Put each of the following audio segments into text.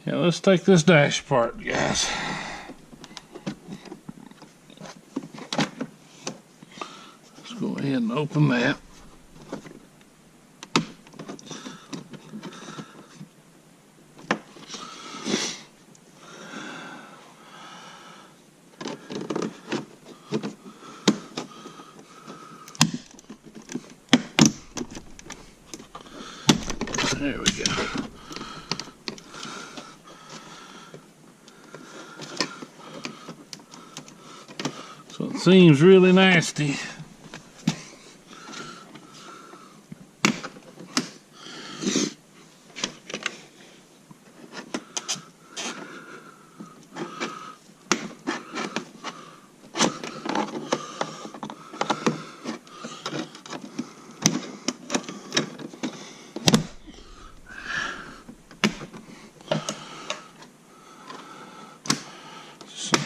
Yeah, let's take this dash apart, guys. Let's go ahead and open that. There we go. So it seems really nasty.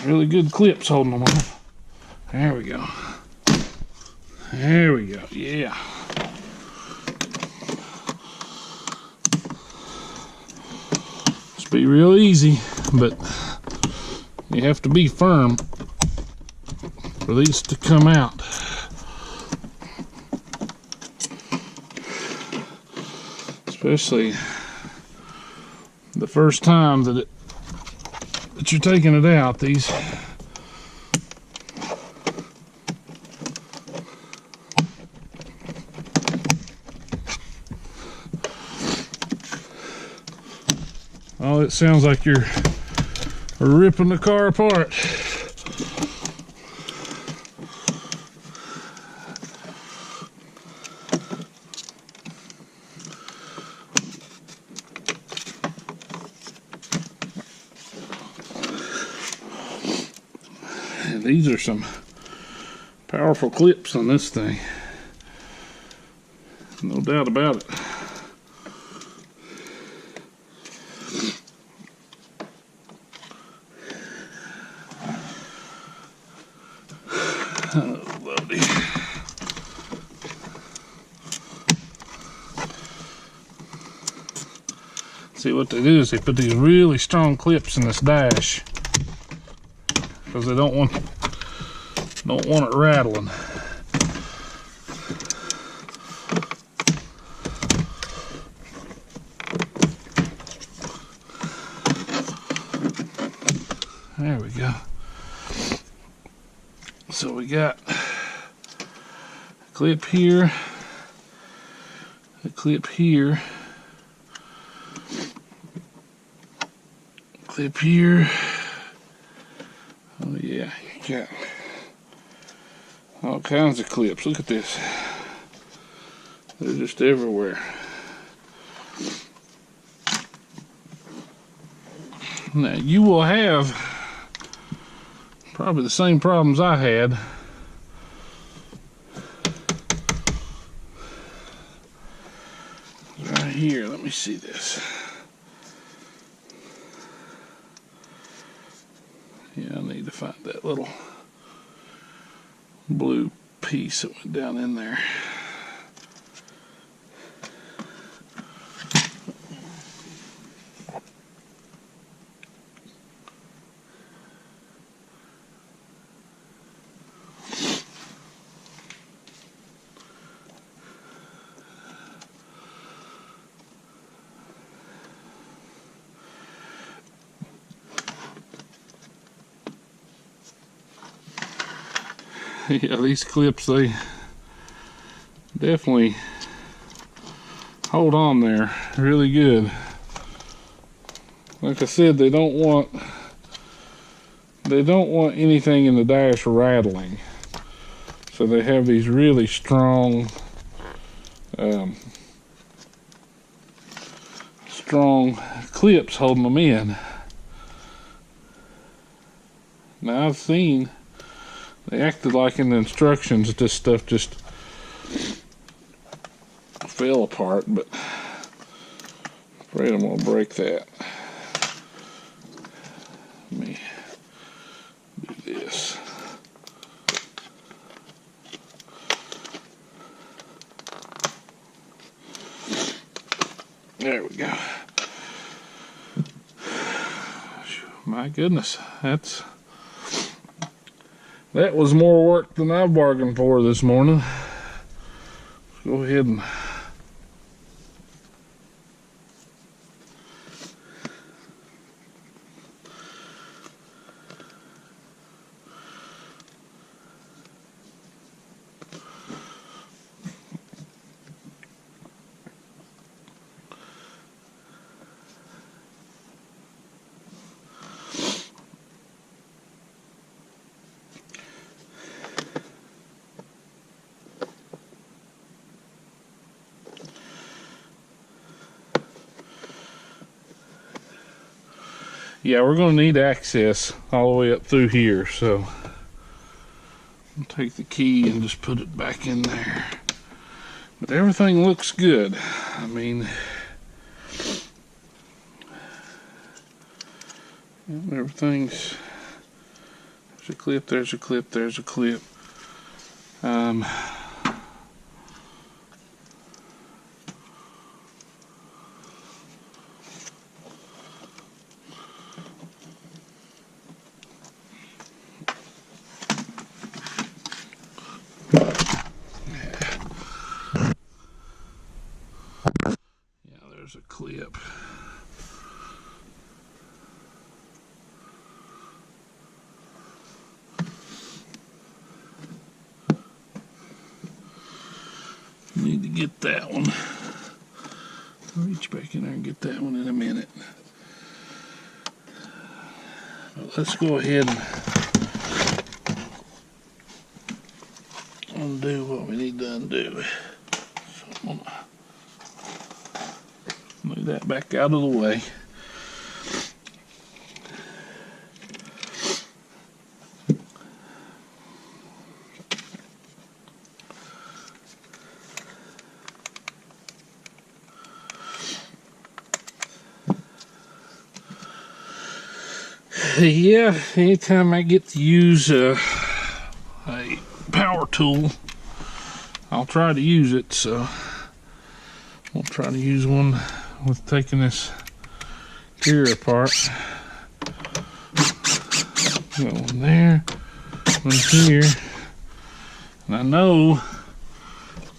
Really good clips holding them on. There we go. There we go. Yeah. It's be real easy, but you have to be firm for these to come out. Especially the first time that you're taking it out. These oh, it sounds like you're ripping the car apart. These are some powerful clips on this thing, no doubt about it. Oh, lovely. See, what they do is they put these really strong clips in this dash because they don't want it rattling. There we go. So we got a clip here, a clip here, clip here. Oh yeah, you got all kinds of clips. Look at this. They're just everywhere. Now you will have probably the same problems I had. Right here, let me see this. Yeah, I need to find that little blue piece that went down in there. Yeah, these clips, they definitely hold on there really good. Like I said, they don't want anything in the dash rattling, so they have these really strong strong clips holding them in. Now I've seen they acted like in the instructions that this stuff just fell apart, but I'm afraid I'm going to break that. Let me do this. There we go. My goodness, that was more work than I bargained for this morning. Let's go ahead and yeah, we're going to need access all the way up through here, so I'll take the key and just put it back in there. But everything looks good. I mean, everything's, there's a clip, there's a clip, there's a clip. There's a clip. Need to get that one. I'll reach back in there and get that one in a minute. But let's go ahead and undo what we need to undo. So I'm gonna move that back out of the way. Yeah, anytime I get to use a power tool, I'll try to use it, so I'll try to use one with taking this gear apart. Got one there, one here, and I know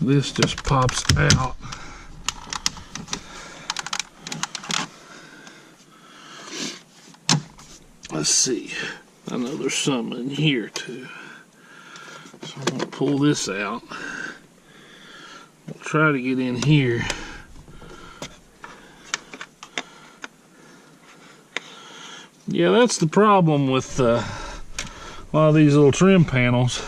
this just pops out. Let's see, I know there's some in here too. So I'm gonna pull this out. I'll try to get in here. Yeah, that's the problem with a lot of these little trim panels.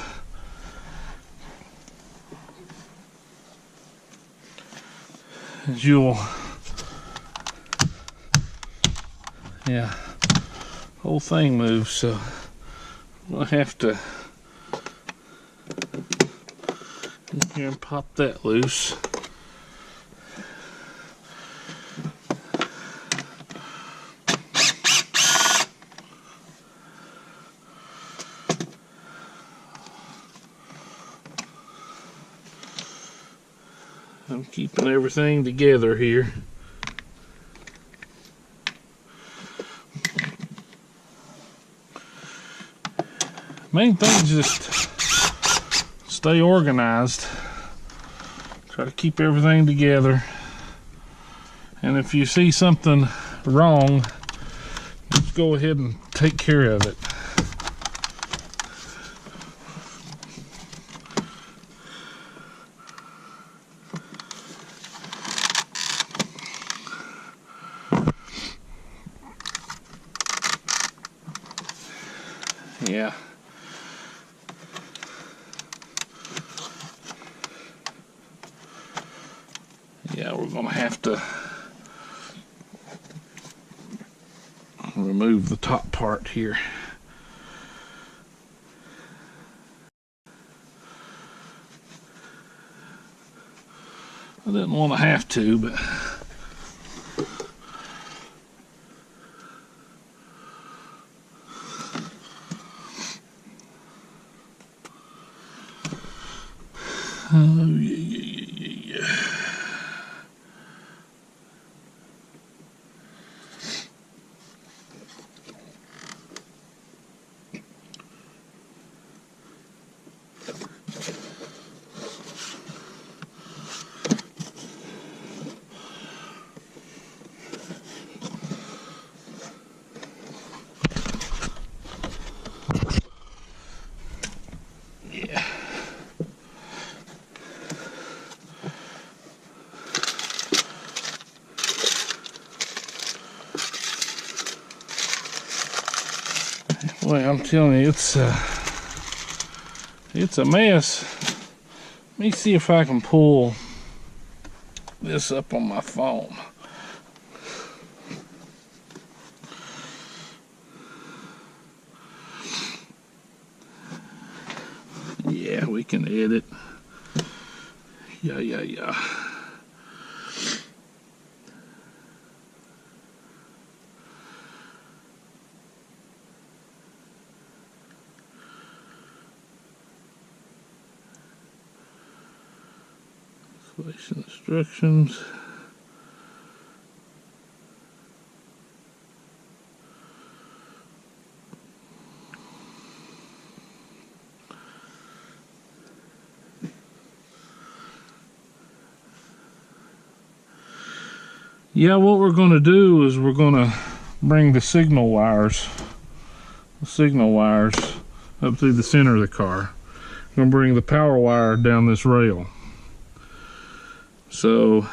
Is you'll, yeah, whole thing moves, so I'll have to get here and pop that loose. I'm keeping everything together here. Main thing is just stay organized. Try to keep everything together. And if you see something wrong, just go ahead and take care of it. Yeah. Yeah, we're gonna have to remove the top part here. I didn't want to have to, but oh yeah. Well, I'm telling you, it's a mess. Let me see if I can pull this up on my phone. Yeah, we can edit. Yeah. Installation instructions. Yeah, what we're going to do is we're going to bring the signal wires up through the center of the car. We're going to bring the power wire down this rail. So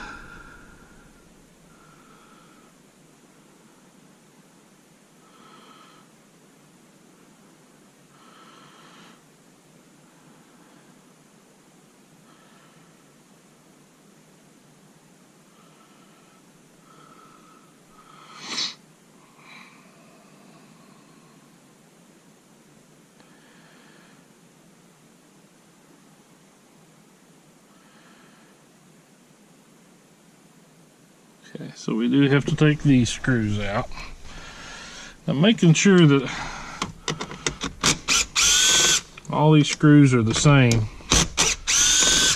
okay, so we do have to take these screws out. I'm making sure that all these screws are the same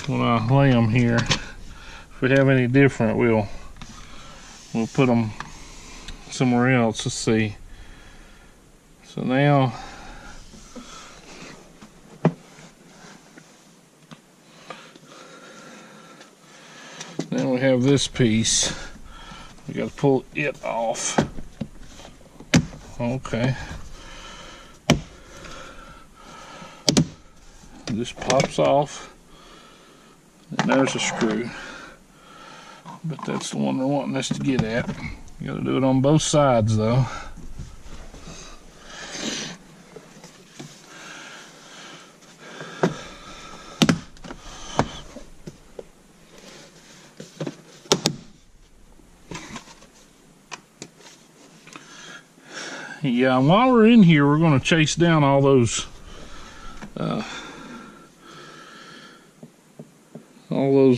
when I lay them here. If we have any different, we'll put them somewhere else. Let's see. So now we have this piece. We got to pull it off. Okay. This pops off. And there's a screw. But that's the one they're wanting us to get at. You got to do it on both sides though. Yeah, and while we're in here, we're going to chase down all those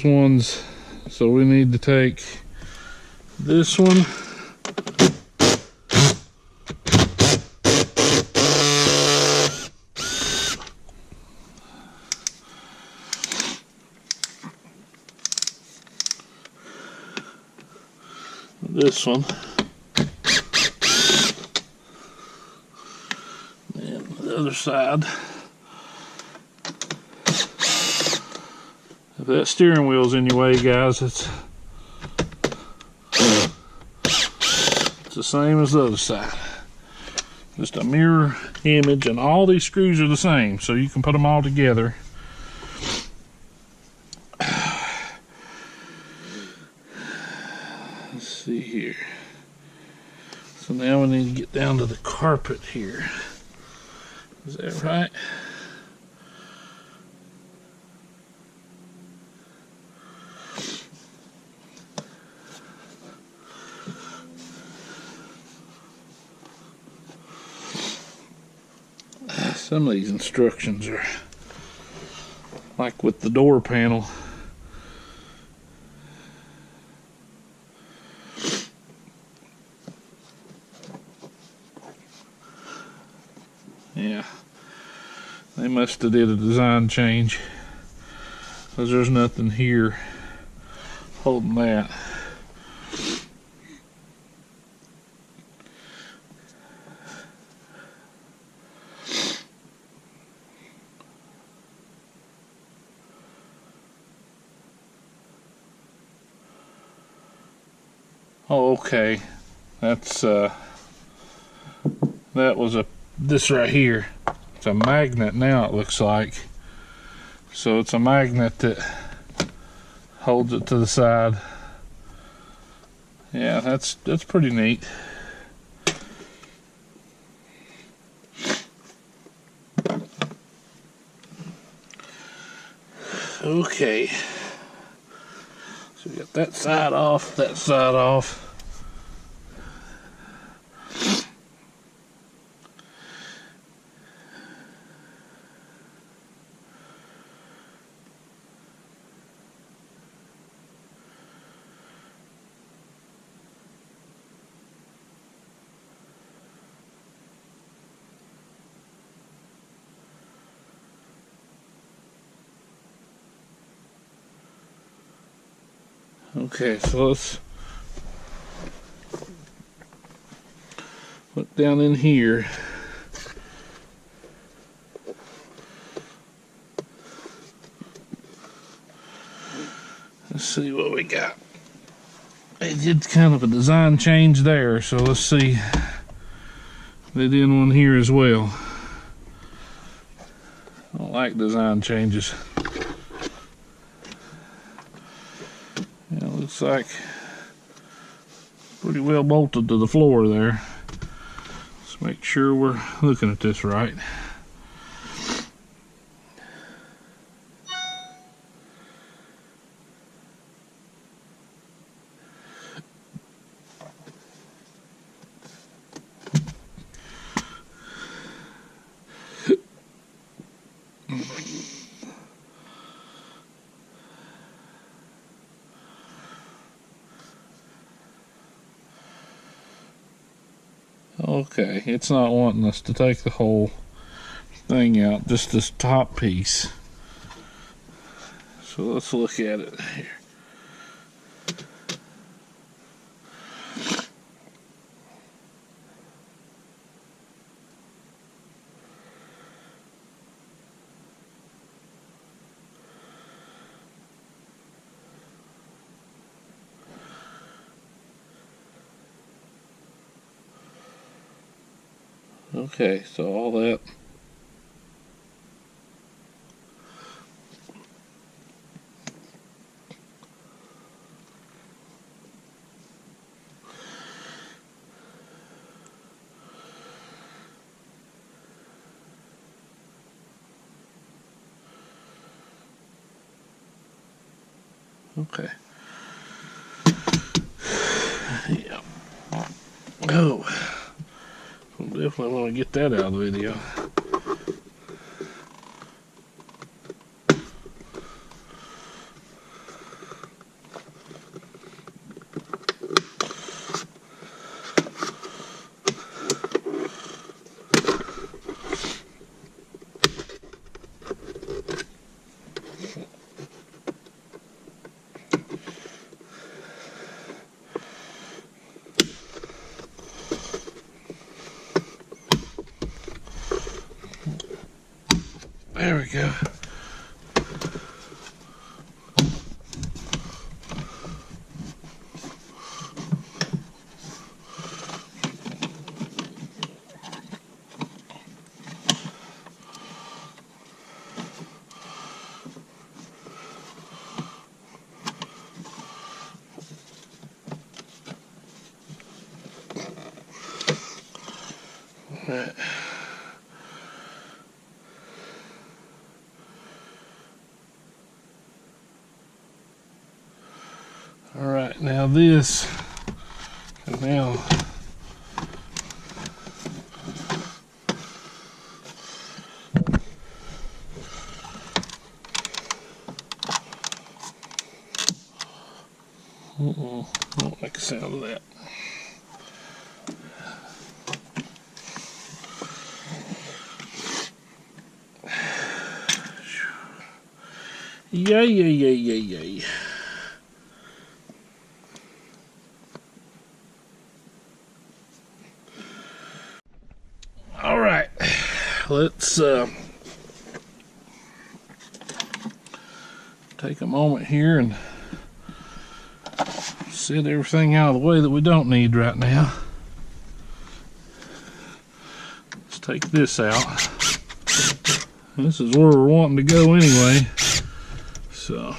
ones. So we need to take this one. This one. Other side. If that steering wheel's in your way, guys, it's the same as the other side. Just a mirror image, and all these screws are the same, so you can put them all together. Let's see here. So now we need to get down to the carpet here. Is that right? Some of these instructions are like with the door panel. Yeah, they must have did a design change, because there's nothing here holding that. Oh, okay. That's that was this right here. It's a magnet now, it looks like. So it's a magnet that holds it to the side. Yeah, that's pretty neat. Okay. So we got that side off, that side off. Okay, so let's look down in here. Let's see what we got. They did kind of a design change there, so let's see if they did one here as well. I don't like design changes. Yeah, looks like pretty well bolted to the floor there. Let's make sure we're looking at this right. Okay, it's not wanting us to take the whole thing out, just this top piece. So let's look at it here. Okay, so all that. Okay. Yeah. Oh. Definitely want to get that out of the video. There we go. All right. All right, now this, and now don't make a sound of that. Yay. All right, let's take a moment here and set everything out of the way that we don't need right now. Let's take this out. This is where we're wanting to go anyway, so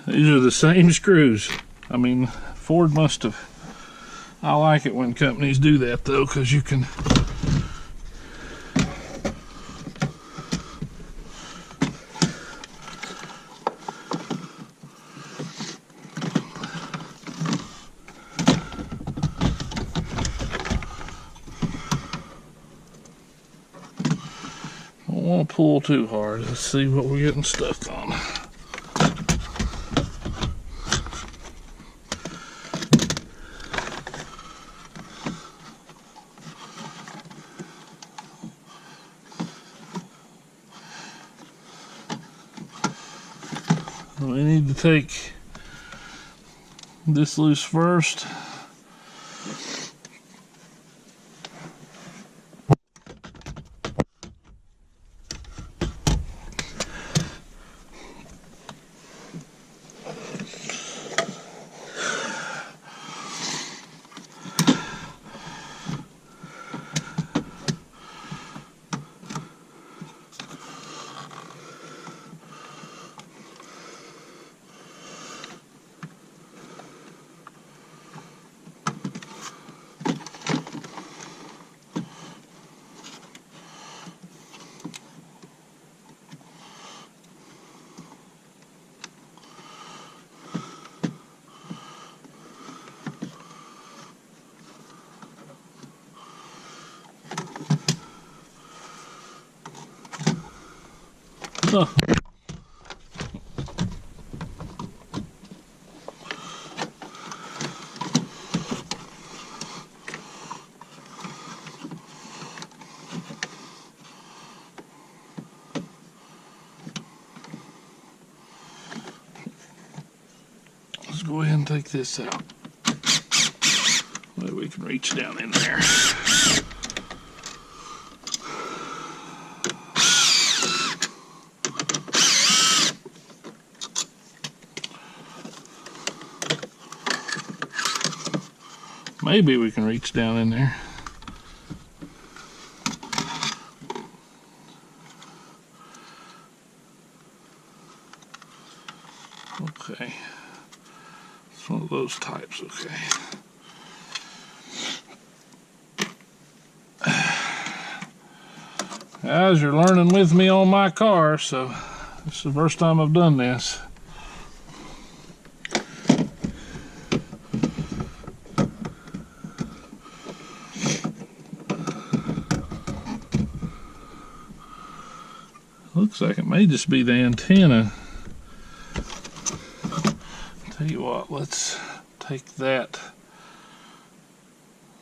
these are the same screws. I mean, Ford must have I like it when companies do that though, because you can don't want to pull too hard. Let's see what we're getting stuck on. We need to take this loose first. Huh. Let's go ahead and take this out. Maybe we can reach down in there. Maybe we can reach down in there. Okay. It's one of those types, okay. Guys, you're learning with me on my car, so this is the first time I've done this. Looks like it may just be the antenna. Tell you what, let's take that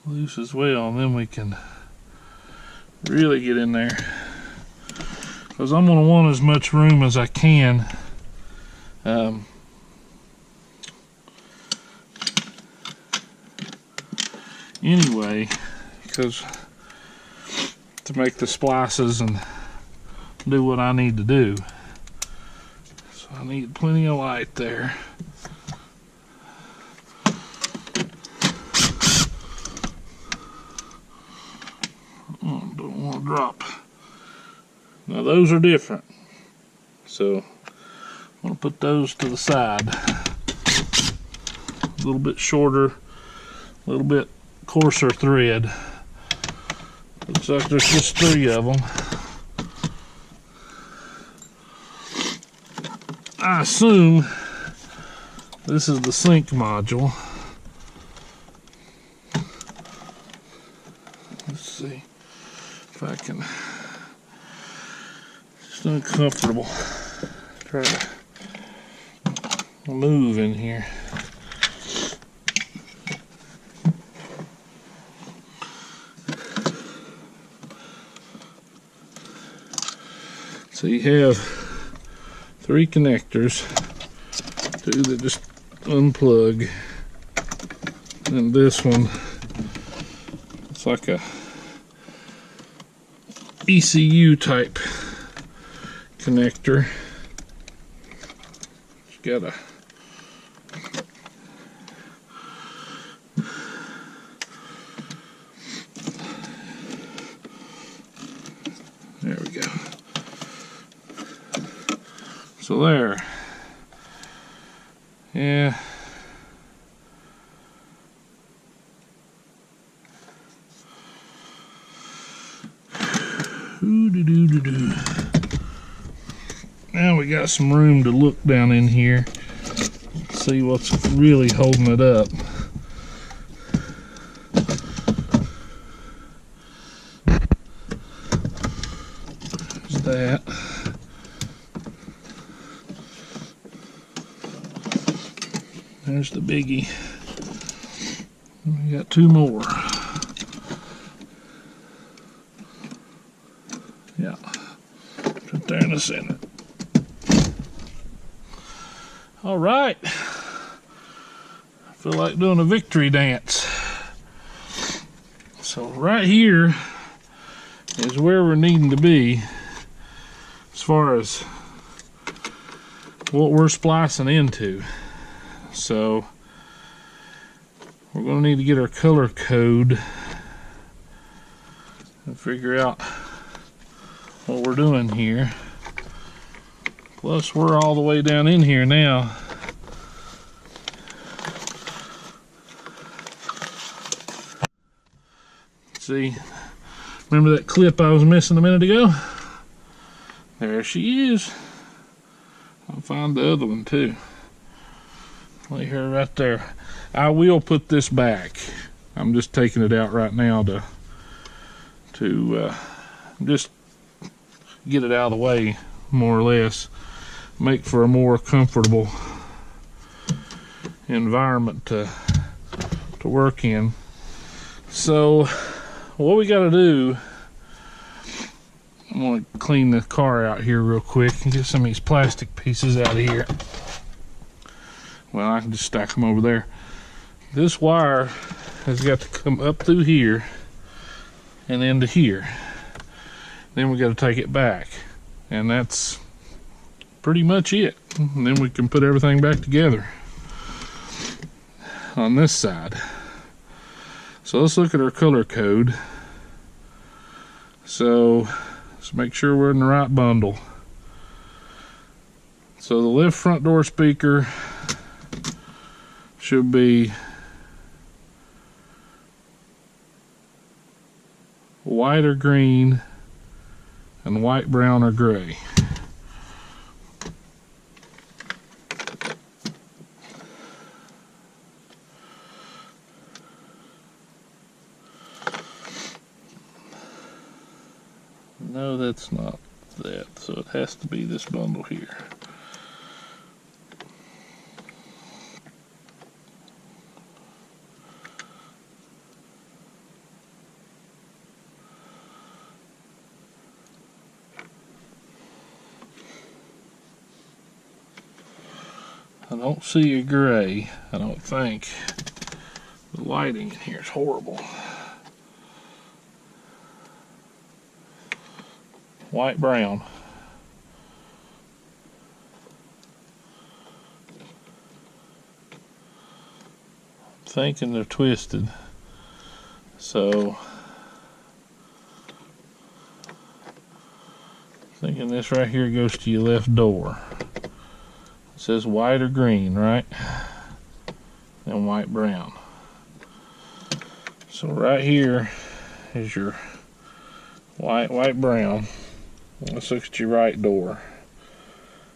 loose as well, and then we can really get in there. Because I'm going to want as much room as I can. Anyway, because to make the splices and do what I need to do. So I need plenty of light there. Oh, don't want to drop. Now those are different. So I'm going to put those to the side. A little bit shorter, a little bit coarser thread. Looks like there's just 3 of them. I assume this is the sync module. Let's see if I can. It's uncomfortable. Try to move in here. So you have 3 connectors, 2 that just unplug, and this one, it's like a ECU type connector. It's got a there we go. So there. Yeah. Now we got some room to look down in here, see what's really holding it up. There's that. There's the biggie. We got two more. Yeah, right there in the center. All right. I feel like doing a victory dance. So right here is where we're needing to be as far as what we're splicing into. So we're going to need to get our color code and figure out what we're doing here. Plus we're all the way down in here now. See, remember that clip I was missing a minute ago? There she is. I'll find the other one too. Lay her right there. I will put this back. I'm just taking it out right now to just get it out of the way, more or less. Make for a more comfortable environment to work in. So what we got to do, I'm going to clean the car out here real quick and get some of these plastic pieces out of here. Well, I can just stack them over there. This wire has got to come up through here and into here. Then we got to take it back, and that's pretty much it. And then we can put everything back together on this side. So let's look at our color code. So let's make sure we're in the right bundle. So the left front door speaker should be white or green and white, brown, or gray. No, that's not that, so it has to be this bundle here. I don't see a gray, I don't think. The lighting in here is horrible. White, brown. I'm thinking they're twisted. So, thinking this right here goes to your left door. It says white or green, right? And white, brown. So right here is your white, brown. Let's look at your right door.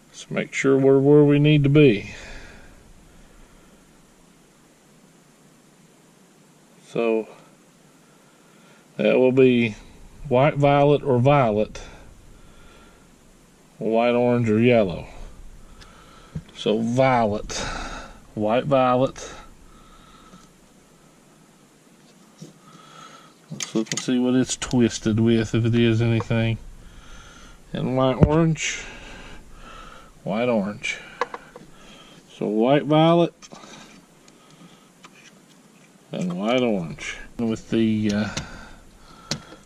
Let's make sure we're where we need to be. So that will be white, violet, or violet, white, orange, or yellow. So violet, white, violet. Let's look and see what it's twisted with, if it is anything. And white, orange, white, orange. So white, violet, and white, orange. With the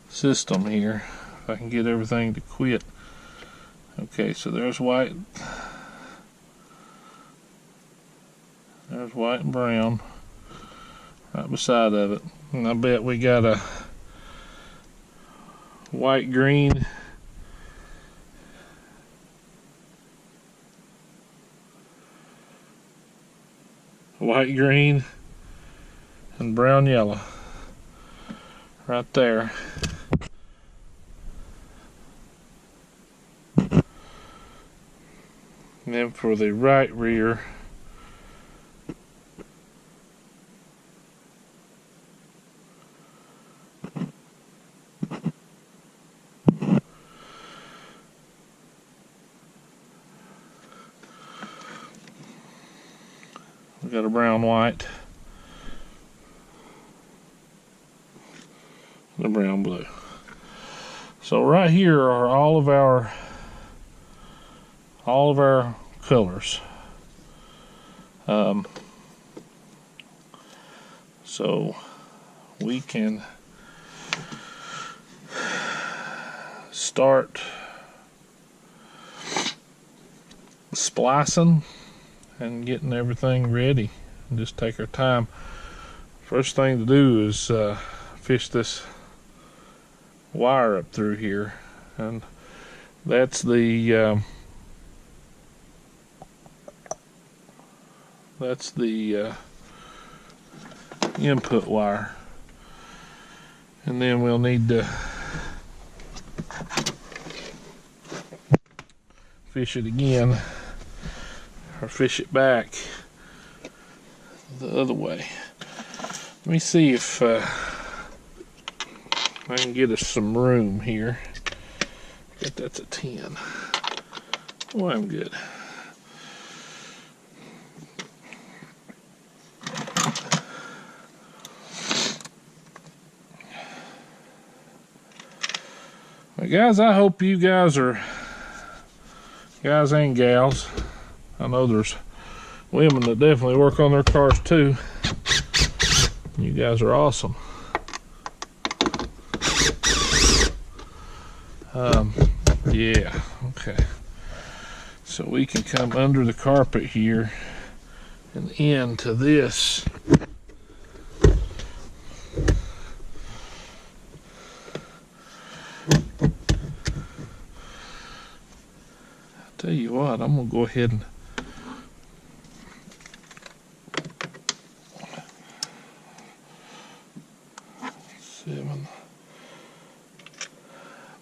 system here, if I can get everything to quit. Okay, so there's white. There's white and brown right beside of it. And I bet we got a white, green, white, green, and brown, yellow right there. And then for the right rear, we got a brown white and a brown blue. So right here are all of our colors. So we can start splicing and getting everything ready, and just take our time. First thing to do is fish this wire up through here, and that's the input wire, and then we'll need to fish it again, or fish it back the other way. Let me see if I can get us some room here. Bet that's a 10. Oh, I'm good. Well, guys, I hope you guys and gals, I know there's women that definitely work on their cars too. You guys are awesome. Yeah, okay. So we can come under the carpet here and into this. Tell you what, I'm gonna go ahead and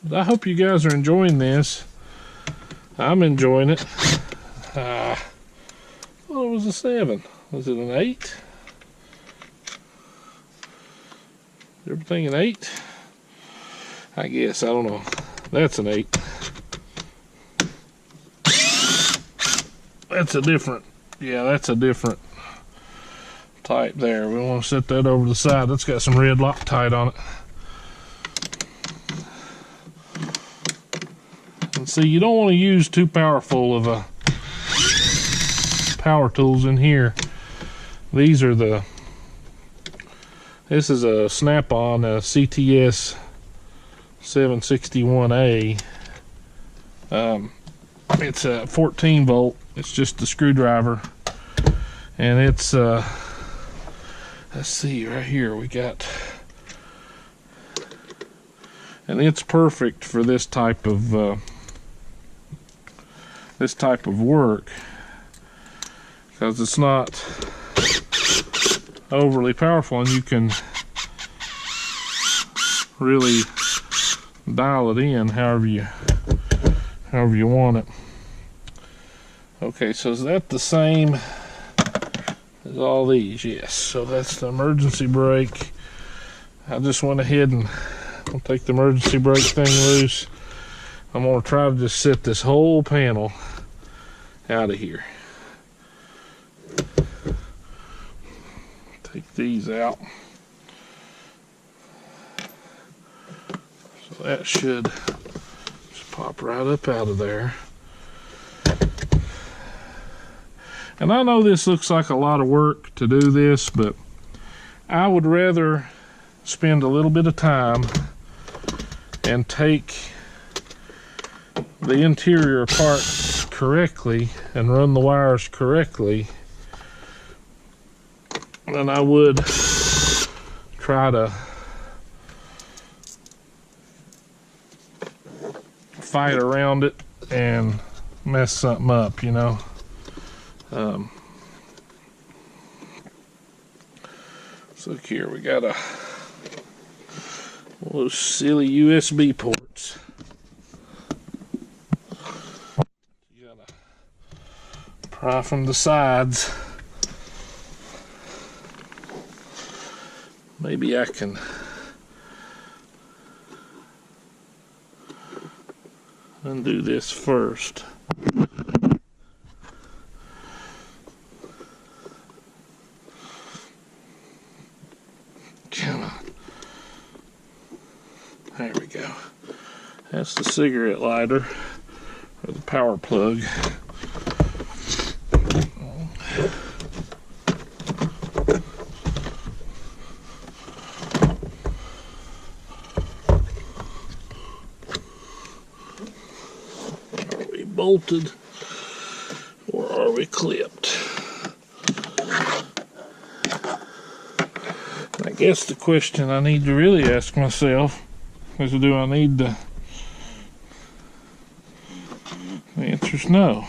But I hope you guys are enjoying this. I'm enjoying it. I thought it was a 7. Was it an 8? Everything an 8? I guess, I don't know. That's an 8. That's a different, yeah, that's a different type there. We want to set that over to the side. That's got some red Loctite on it. And see, you don't want to use too powerful of a power tools in here. These are this is a Snap-on, a CTS 761A. It's a 14 volt. It's just a screwdriver, and it's let's see, right here we got, and it's perfect for this type of work, because it's not overly powerful, and you can really dial it in however you want it. Okay, so is that the same as all these? Yes. So that's the emergency brake. I just went ahead and I'll take the emergency brake thing loose. I'm going to try to just set this whole panel out of here. Take these out. So that should just pop right up out of there. And I know this looks like a lot of work to do this, but I would rather spend a little bit of time and take the interior apart correctly and run the wires correctly than I would try to fight around it and mess something up, you know. So look here, we got one of those silly USB ports. You gotta Try from the sides. Maybe I can undo this first. Come on. There we go. That's the cigarette lighter, or the power plug. Are we bolted or are we clipped? I guess the question I need to really ask myself is, do I need to? The answer's no.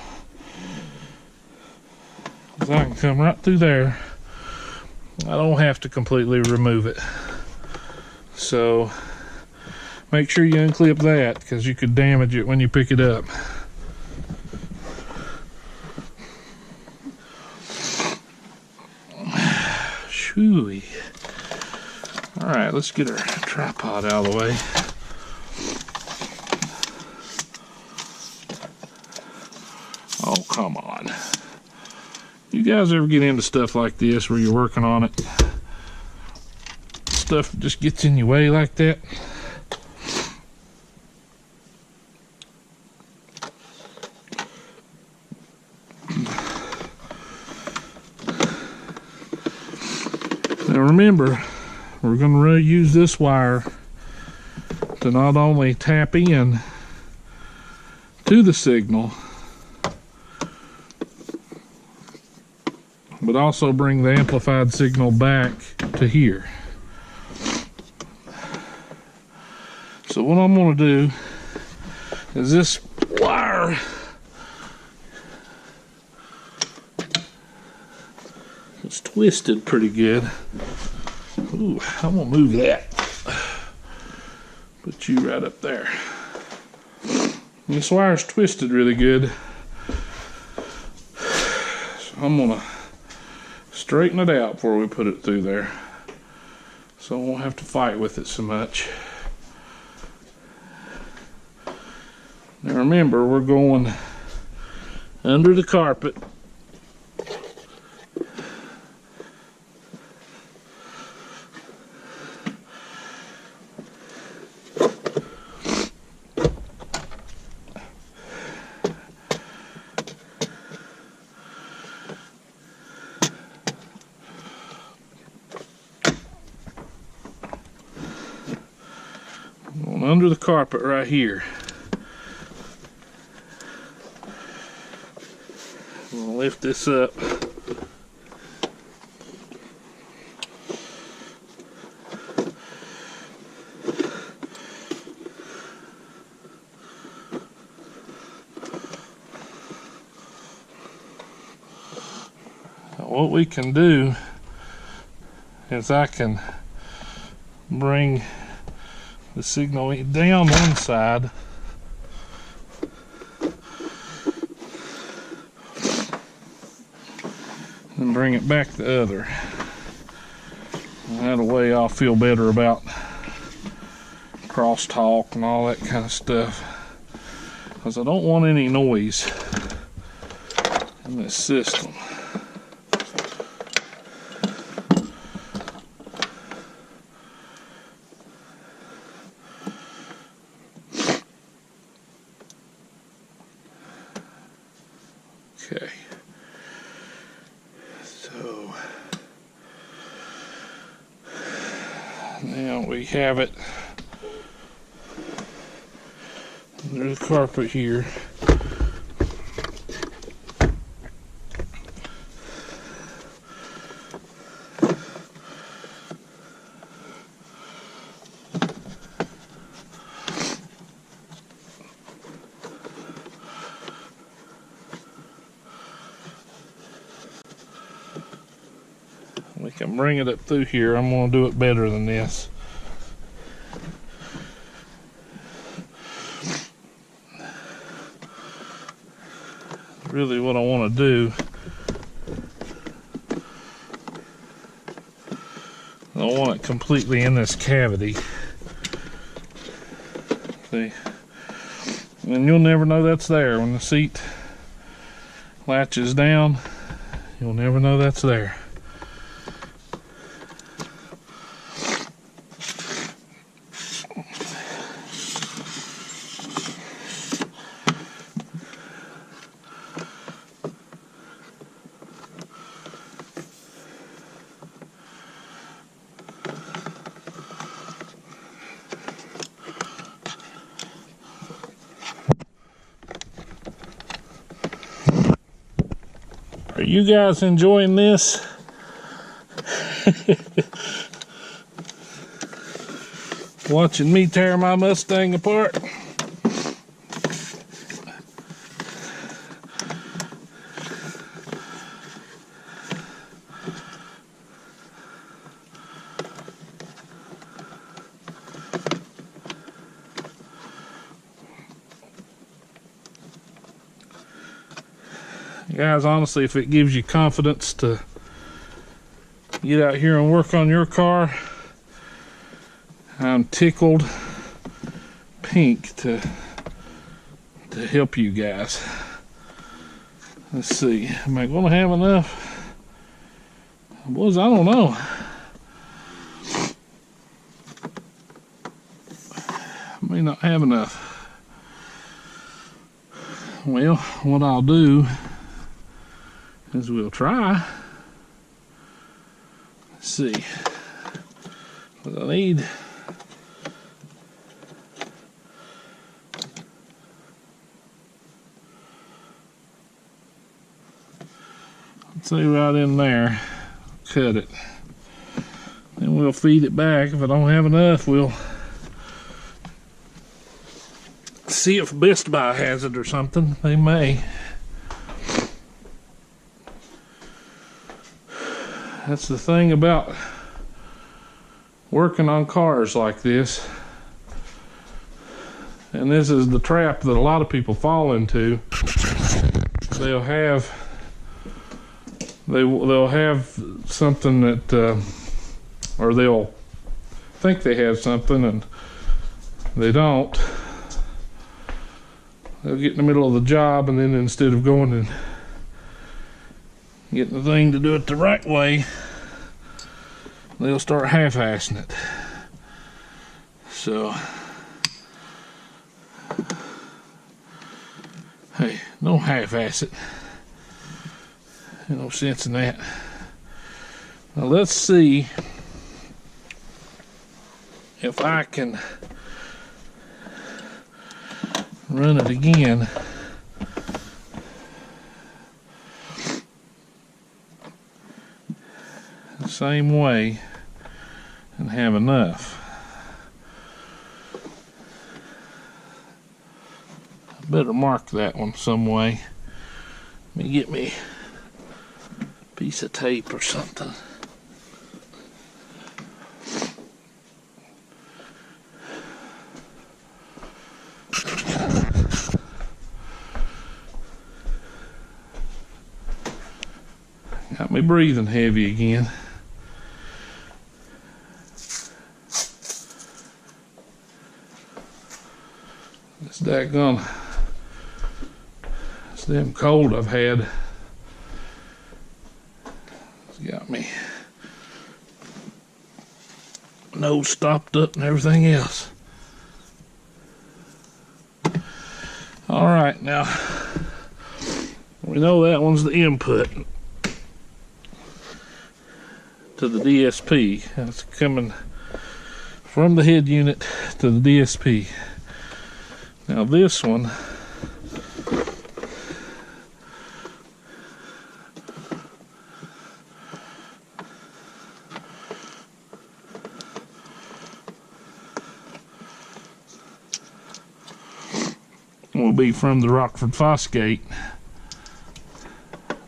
'Cause I can come right through there. I don't have to completely remove it. So make sure you unclip that, because you could damage it when you pick it up. Shooey. Alright, let's get our tripod out of the way. Oh, come on. You guys ever get into stuff like this where you're working on it? Stuff just gets in your way like that? Now remember, we're going to use this wire to not only tap in to the signal, but also bring the amplified signal back to here. So what I'm going to do is this wire is twisted pretty good. Ooh, I'm going to move that. Put you right up there. And this wire's twisted really good. So I'm going to straighten it out before we put it through there, so I won't have to fight with it so much. Now remember, we're going under the carpet. Under the carpet right here. I'm gonna lift this up. Now what we can do is I can bring the signal down one side and bring it back the other. And that way I'll feel better about crosstalk and all that kind of stuff, because I don't want any noise in this system. Okay, so now we have it under the carpet here. We can bring it up through here. I'm going to do it better than this. really what I want to do. I don't want it completely in this cavity. See? And you'll never know that's there. When the seat latches down, you'll never know that's there. Are you guys enjoying this? Watching me tear my Mustang apart? Guys, honestly, if it gives you confidence to get out here and work on your car, I'm tickled pink to help you guys. Let's see, am I gonna have enough? Boys, I don't know. I may not have enough. Well, what I'll do is we'll try. Let's see what I need. Let's see, right in there, cut it. Then we'll feed it back. If I don't have enough, we'll see if Best Buy has it or something. They may. That's the thing about working on cars like this, and this is the trap that a lot of people fall into. They'll have something that or they'll think they have something and they don't. They'll get in the middle of the job, and then instead of going and getting the thing to do it the right way, they'll start half-assing it. So, hey, don't half-ass it. There's no sense in that. Now let's see if I can run it again. The same way and have enough. I better mark that one some way. Let me get me a piece of tape or something. Got me breathing heavy again. It's daggone, it's damn cold I've had. It's got me nose stopped up and everything else. All right, now we know that one's the input to the DSP. It's coming from the head unit to the DSP. Now this one will be from the Rockford Fosgate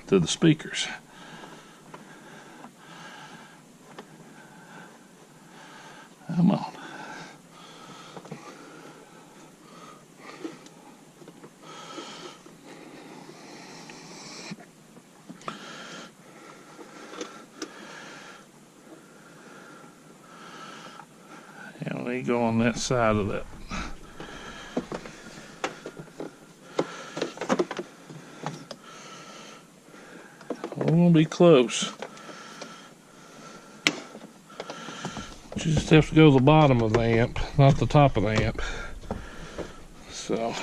to the speakers. Come on. may go on that side of that. We're gonna be close. You just have to go to the bottom of the amp, not the top of the amp. So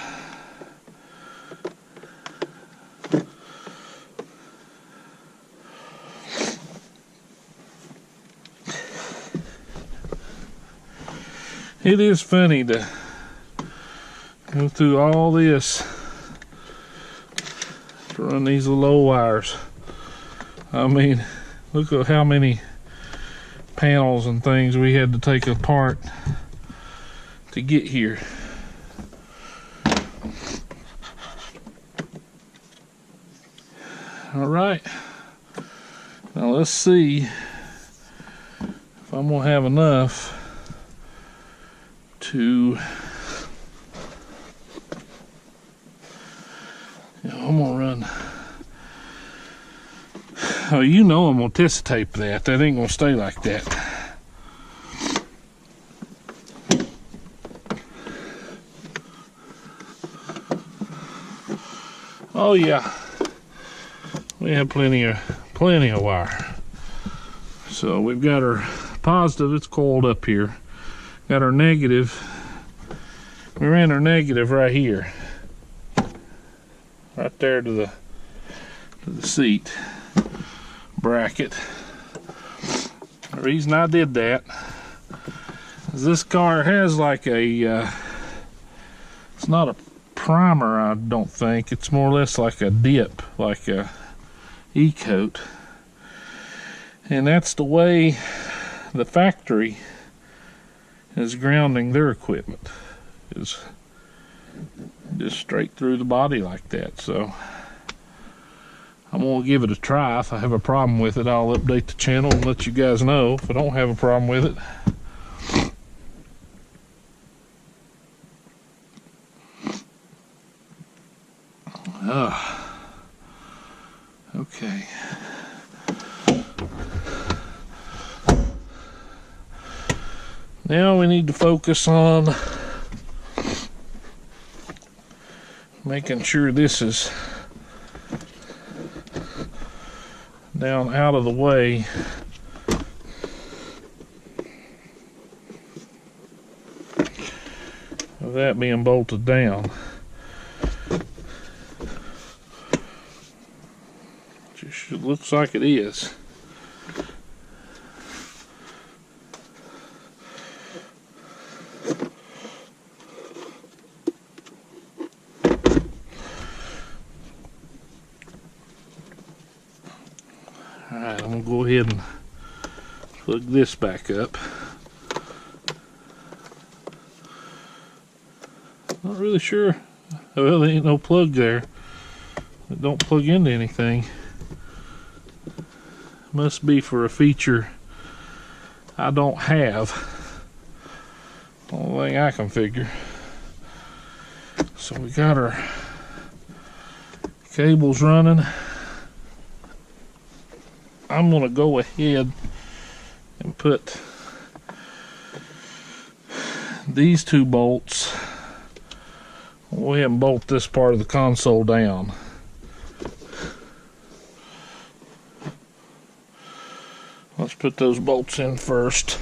it is funny to go through all this to run these little old wires. I mean, look at how many panels and things we had to take apart to get here. All right, now let's see if I'm gonna have enough to, I'm gonna run. Oh, you know I'm gonna test tape that. That ain't gonna stay like that. Oh yeah, we have plenty of wire. So we've got our positive. It's coiled up here. Got our negative. We ran our negative right here, right there to the seat bracket. The reason I did that is this car has like a it's not a primer, I don't think. It's more or less like a dip, like a e-coat, and that's the way the factory is grounding their equipment, is just straight through the body like that. So I'm gonna give it a try. If I have a problem with it, I'll update the channel and let you guys know. If I don't have a problem with it, okay. Now we need to focus on making sure this is down out of the way. Of that being bolted down. Just looks like it is. Alright, I'm going to go ahead and plug this back up. Not really sure. Well, there ain't no plug there. It don't plug into anything. Must be for a feature I don't have. Only thing I can figure. So we got our cables running. I'm gonna go ahead and put these two bolts. We'll go ahead and bolt this part of the console down. Let's put those bolts in first.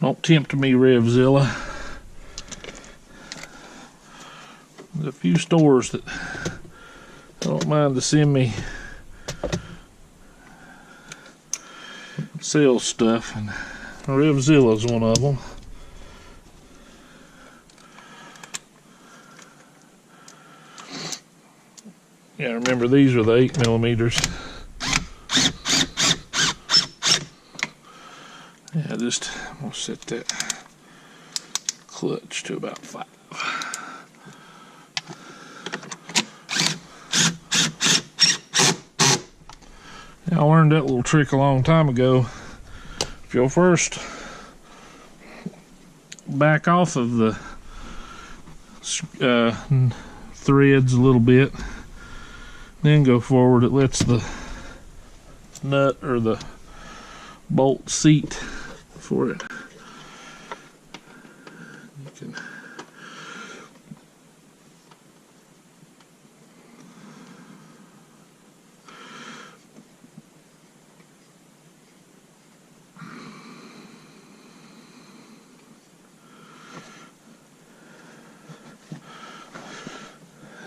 Don't tempt me, Revzilla. There's a few stores that don't mind to send me sales stuff, and Revzilla's one of them. Yeah, remember these are the 8mm. Yeah, just I'm gonna set that clutch to about 5. I learned that little trick a long time ago. If you'll first back off of the threads a little bit, then go forward, it lets the nut or the bolt seat for it. You can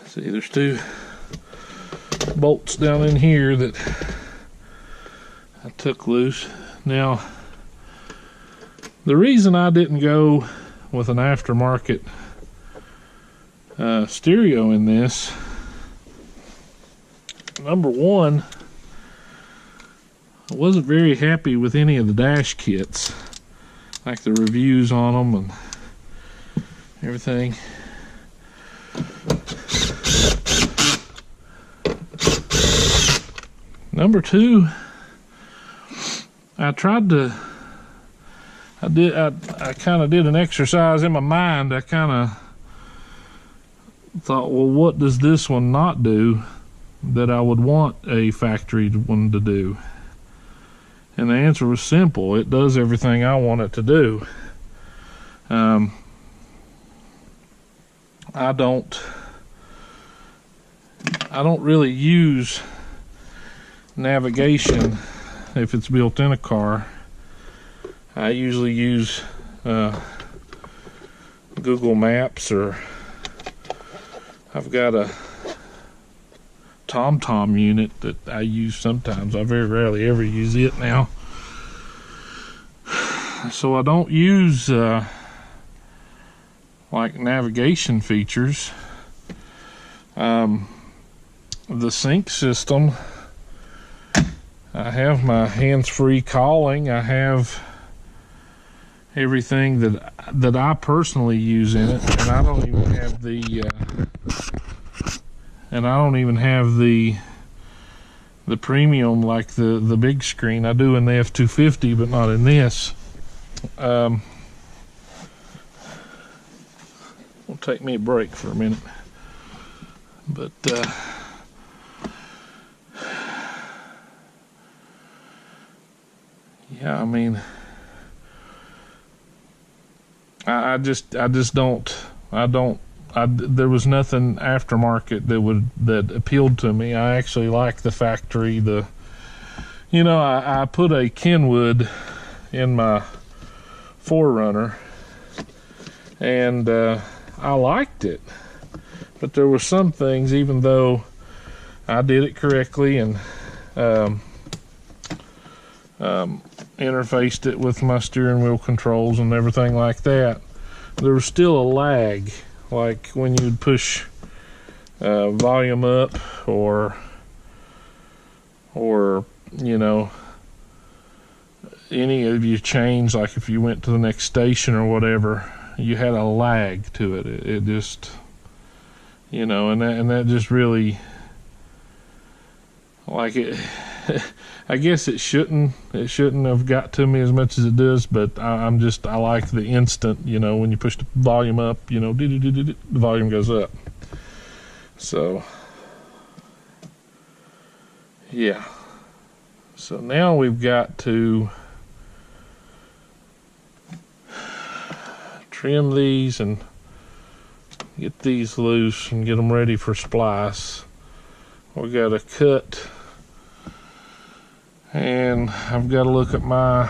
see there's two bolts down in here that I took loose. Now, the reason I didn't go with an aftermarket stereo in this, number one, I wasn't very happy with any of the dash kits, like the reviews on them and everything. Number two, I kind of did an exercise in my mind. I kind of thought, well, what does this one not do that I would want a factory one to do? And the answer was simple. It does everything I want it to do. I don't really use navigation if it's built in a car. I usually use Google Maps, or I've got a TomTom unit that I use sometimes. I very rarely ever use it now. So I don't use like navigation features. The sync system, I have my hands-free calling. I have everything that I personally use in it, and I don't even have the premium, like the big screen. I do in the F250, but not in this. It'll take me a break for a minute, but yeah, I mean, I just don't. There was nothing aftermarket that appealed to me. I actually like the factory. I put a Kenwood in my 4Runner, and I liked it. But there were some things, even though I did it correctly and interfaced it with my steering wheel controls and everything like that, there was still a lag, like when you'd push volume up or any of your chains, like if you went to the next station or whatever, you had a lag to it. It just, and that just really, like, it I guess it shouldn't have got to me as much as it does, but I like the instant, when you push the volume up, the volume goes up. So yeah, so now we've got to trim these and get these loose and get them ready for splice. We got to cut, and I've got to look at my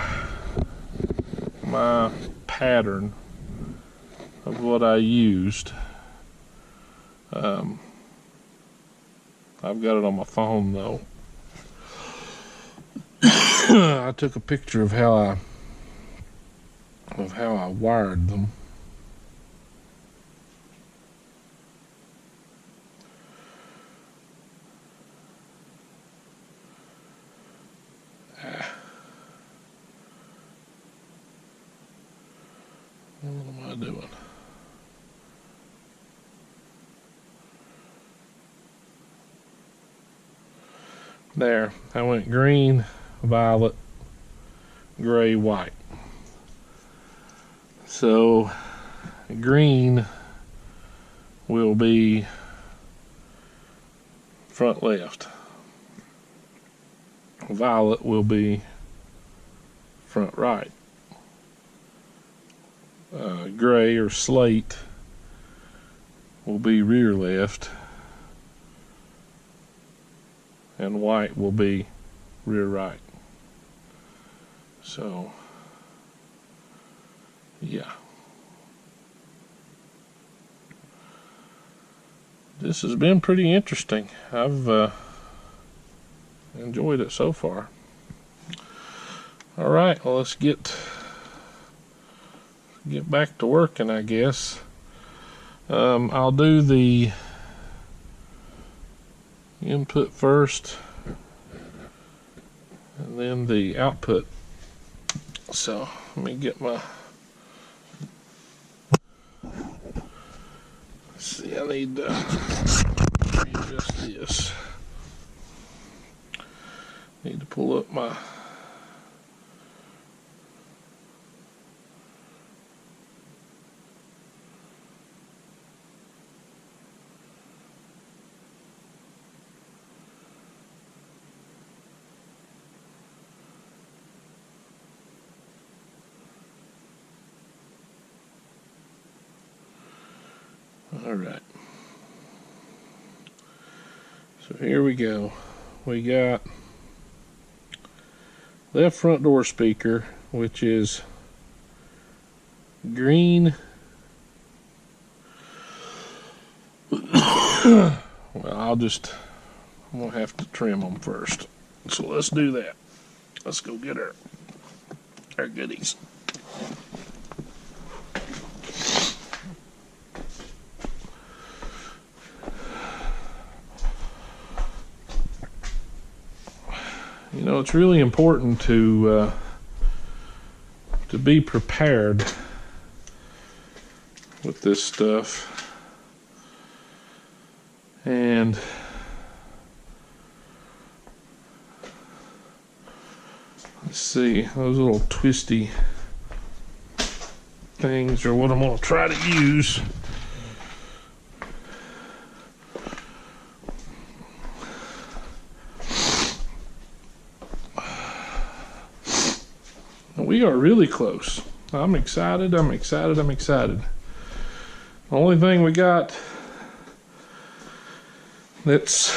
pattern of what I used. I've got it on my phone though. I took a picture of how I wired them. What am I doing? There, I went green, violet, gray, white. So green will be front left. violet will be front right. Gray or slate will be rear left, and white will be rear right. So yeah, this has been pretty interesting. I've enjoyed it so far. All right, well, let's get back to working, I guess. I'll do the input first and then the output. So let me get my, let's see, I need to readjust this. Need to pull up my all right. So here we go. We got left front door speaker, which is green. Well, I'm gonna have to trim them first. So let's do that. Let's go get our goodies. You know, it's really important to be prepared with this stuff. And let's see, those little twisty things are what I'm going to try to use. We are really close. I'm excited. The only thing we got that's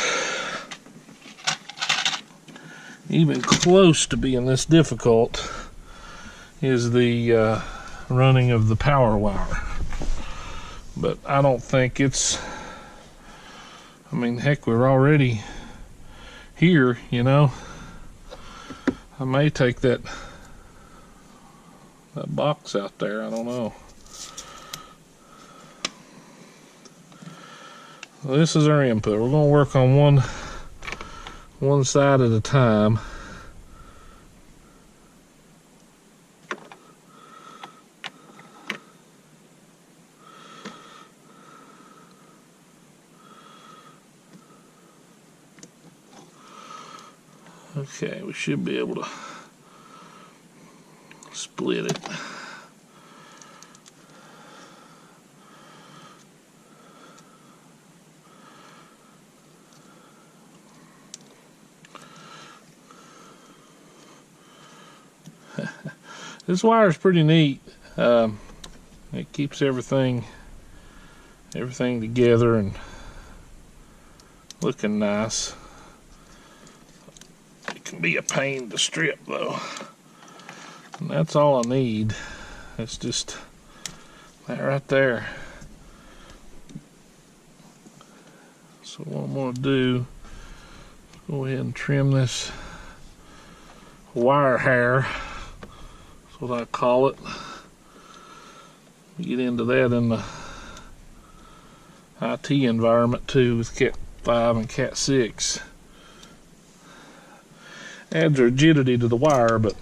even close to being this difficult is the running of the power wire. But I don't think it's, I mean, heck, we're already here, you know. I may take that box out there, I don't know. Well, this is our input. We're going to work on one side at a time. Okay, we should be able to split it. This wire is pretty neat. It keeps everything together and looking nice. It can be a pain to strip though. And that's all I need. It's just that right there. So what I'm going to do is go ahead and trim this wire hair. That's what I call it. We get into that in the IT environment too with Cat 5 and Cat 6. Adds rigidity to the wire, but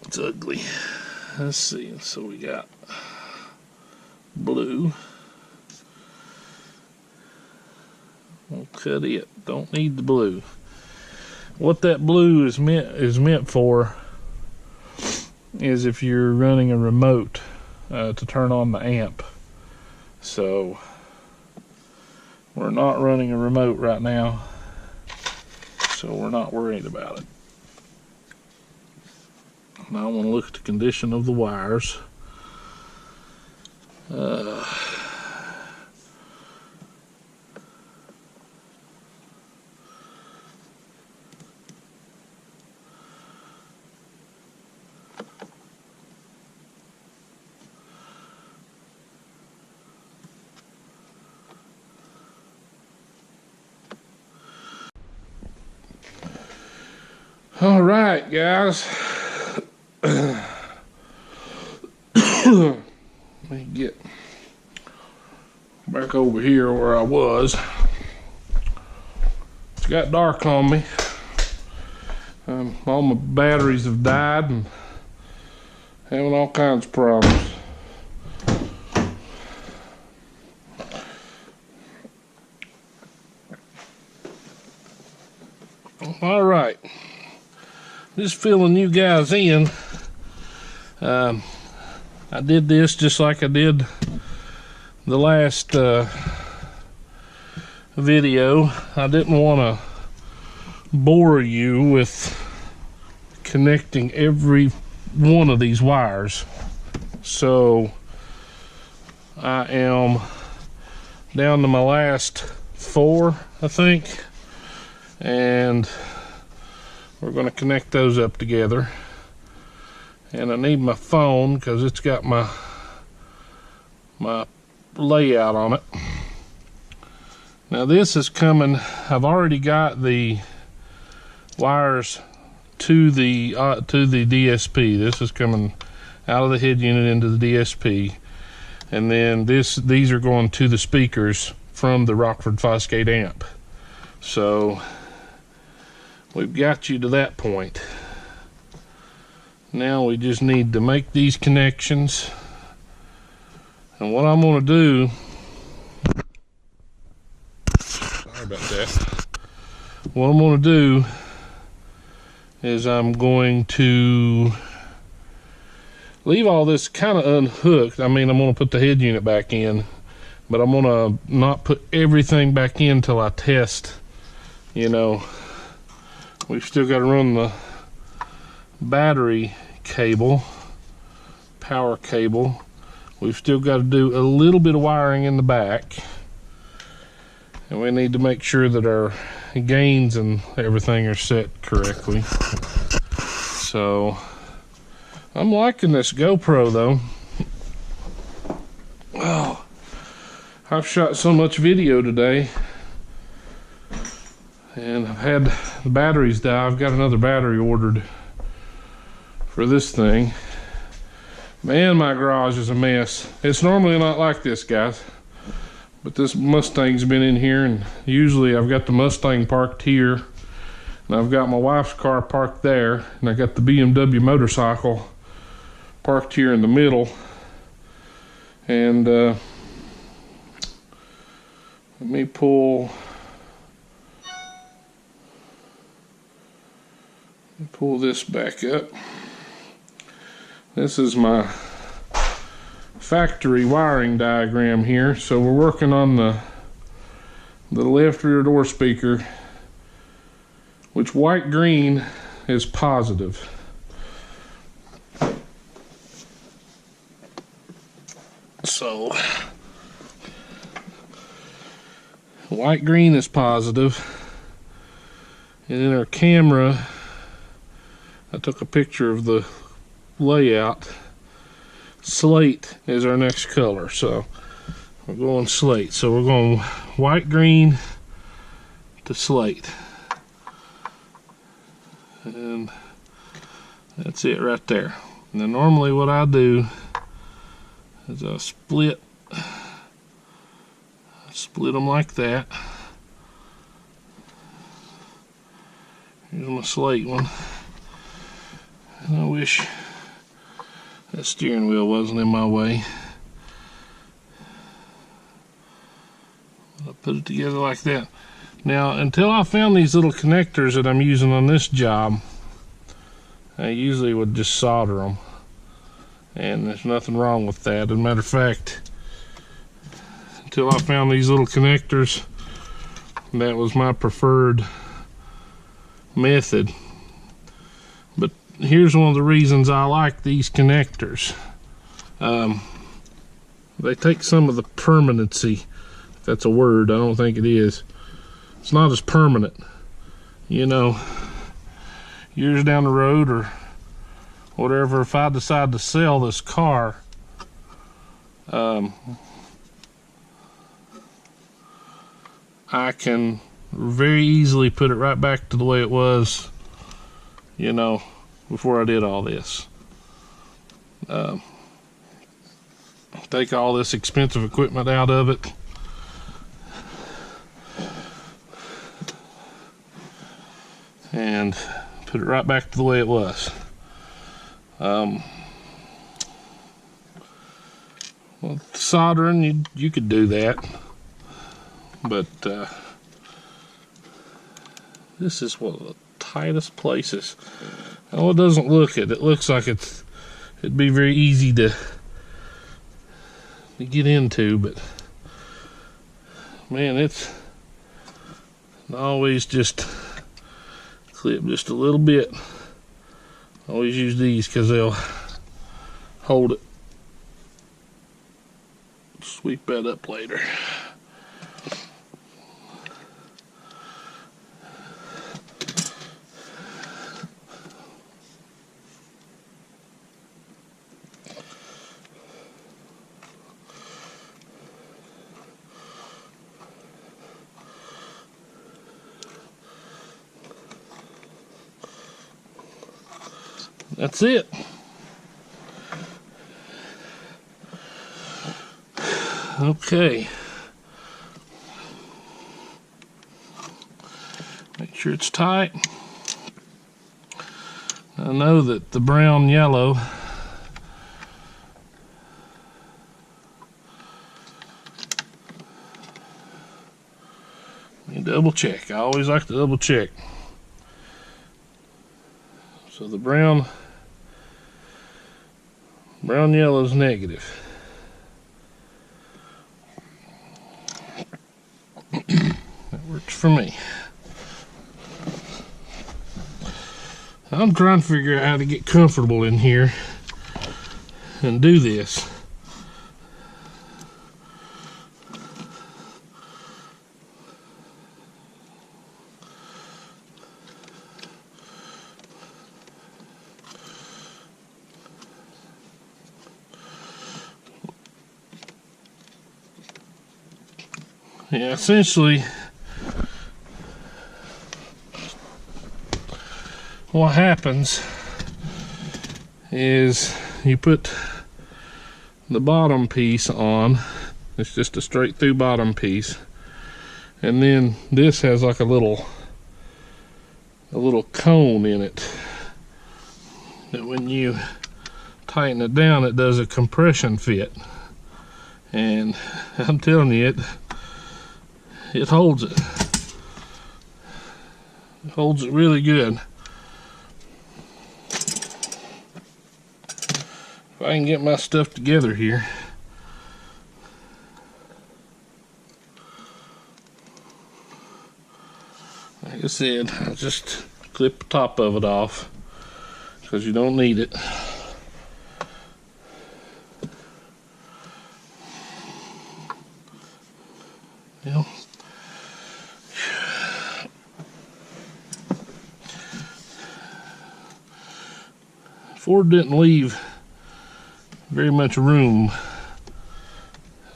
it's ugly. Let's see. So we got blue. We'll cut it. Don't need the blue. What that blue is meant for is if you're running a remote to turn on the amp. So we're not running a remote right now. so we're not worried about it. Now I want to look at the condition of the wires. All right, guys. Let me get back over here where I was. It's got dark on me. All my batteries have died and having all kinds of problems. All right. Just filling you guys in. I did this just like I did the last video. I didn't want to bore you with connecting every one of these wires. So I am down to my last 4, I think. And we're going to connect those up together. And I need my phone because it's got my layout on it. Now this is coming, I've already got the wires to the DSP. This is coming out of the head unit into the DSP. And then these are going to the speakers from the Rockford Fosgate amp. So we've got you to that point. Now we just need to make these connections. And what I'm going to do, sorry about that. What I'm going to do is I'm going to leave all this kind of unhooked. I mean, I'm going to put the head unit back in, but I'm going to not put everything back in until I test, you know. We've still got to run the battery cable, power cable. We've still got to do a little bit of wiring in the back. And we need to make sure that our gains and everything are set correctly. So, I'm liking this GoPro though. Oh, I've shot so much video today. And I've had the batteries die. I've got another battery ordered for this thing. Man, my garage is a mess. It's normally not like this, guys. But this Mustang's been in here, and usually I've got the Mustang parked here, and I've got my wife's car parked there, and I got the BMW motorcycle parked here in the middle. And let me pull this back up. This is my factory wiring diagram here. So we're working on the left rear door speaker, which white green is positive. So white green is positive. And in our camera, I took a picture of the layout. Slate is our next color, so we're going slate. So we're going white, green to slate. And that's it right there. Now normally what I do is I split them like that. Here's my slate one. And I wish that steering wheel wasn't in my way. I'll put it together like that. Now, until I found these little connectors that I'm using on this job, I usually would just solder them. And there's nothing wrong with that. As a matter of fact, until I found these little connectors, that was my preferred method. But here's one of the reasons I like these connectors. They take some of the permanency, if that's a word. I don't think it is. It's not as permanent. You know, years down the road or whatever, if I decide to sell this car, I can very easily put it right back to the way it was, you know, before I did all this. Take all this expensive equipment out of it. And put it right back to the way it was. Well, soldering, you could do that. But this is one of the tightest places. Oh, it doesn't look it. It looks like it'd be very easy to get into, but man, it's always just clip just a little bit. Always use these because they'll hold it. Sweep that up later. That's it. Okay. Make sure it's tight. I know that the brown yellow double check. I always like to double check. So the brown yellow is negative. That works for me. I'm trying to figure out how to get comfortable in here and do this. Yeah, essentially what happens is you put the bottom piece on. It's just a straight through bottom piece, and then this has like a little cone in it that when you tighten it down, it does a compression fit, and I'm telling you, it holds it. It holds it really good. If I can get my stuff together here. Like I said, I just clip the top of it off because you don't need it. Yeah. Ford didn't leave very much room.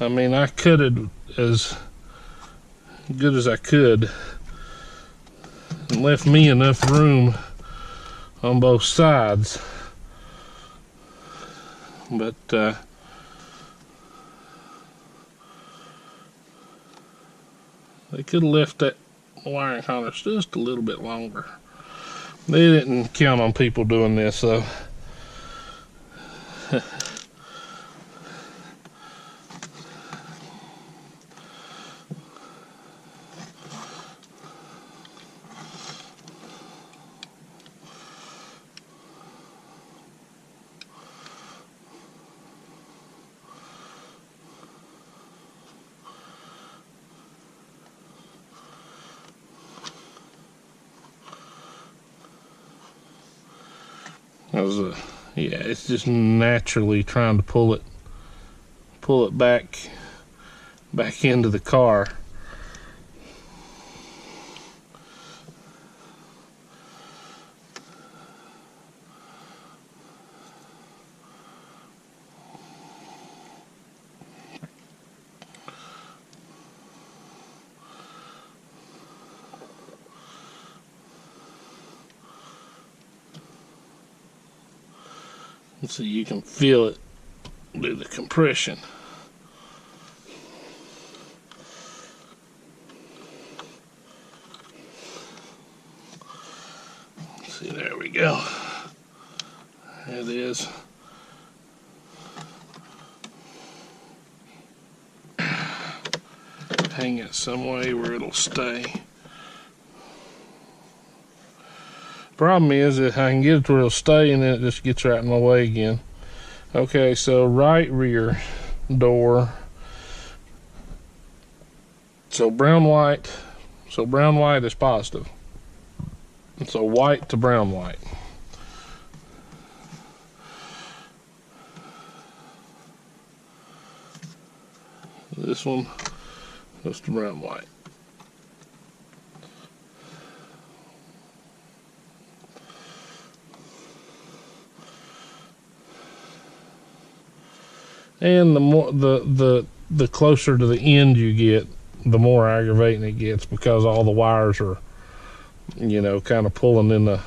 I mean, I cut it as good as I could and left me enough room on both sides, but they could have left that wiring harness just a little bit longer. They didn't count on people doing this, though. Yeah, it's just naturally trying to pull it back into the car. So you can feel it do the compression. See, there we go. There it is. Hang it some way where it'll stay. Problem is that I can get it to where it'll stay and then it just gets right in my way again. Okay, so right rear door. So brown white is positive. And so white to brown white. This one goes to brown white. And the more the closer to the end you get, the more aggravating it gets, because all the wires are, you know, kind of pulling in a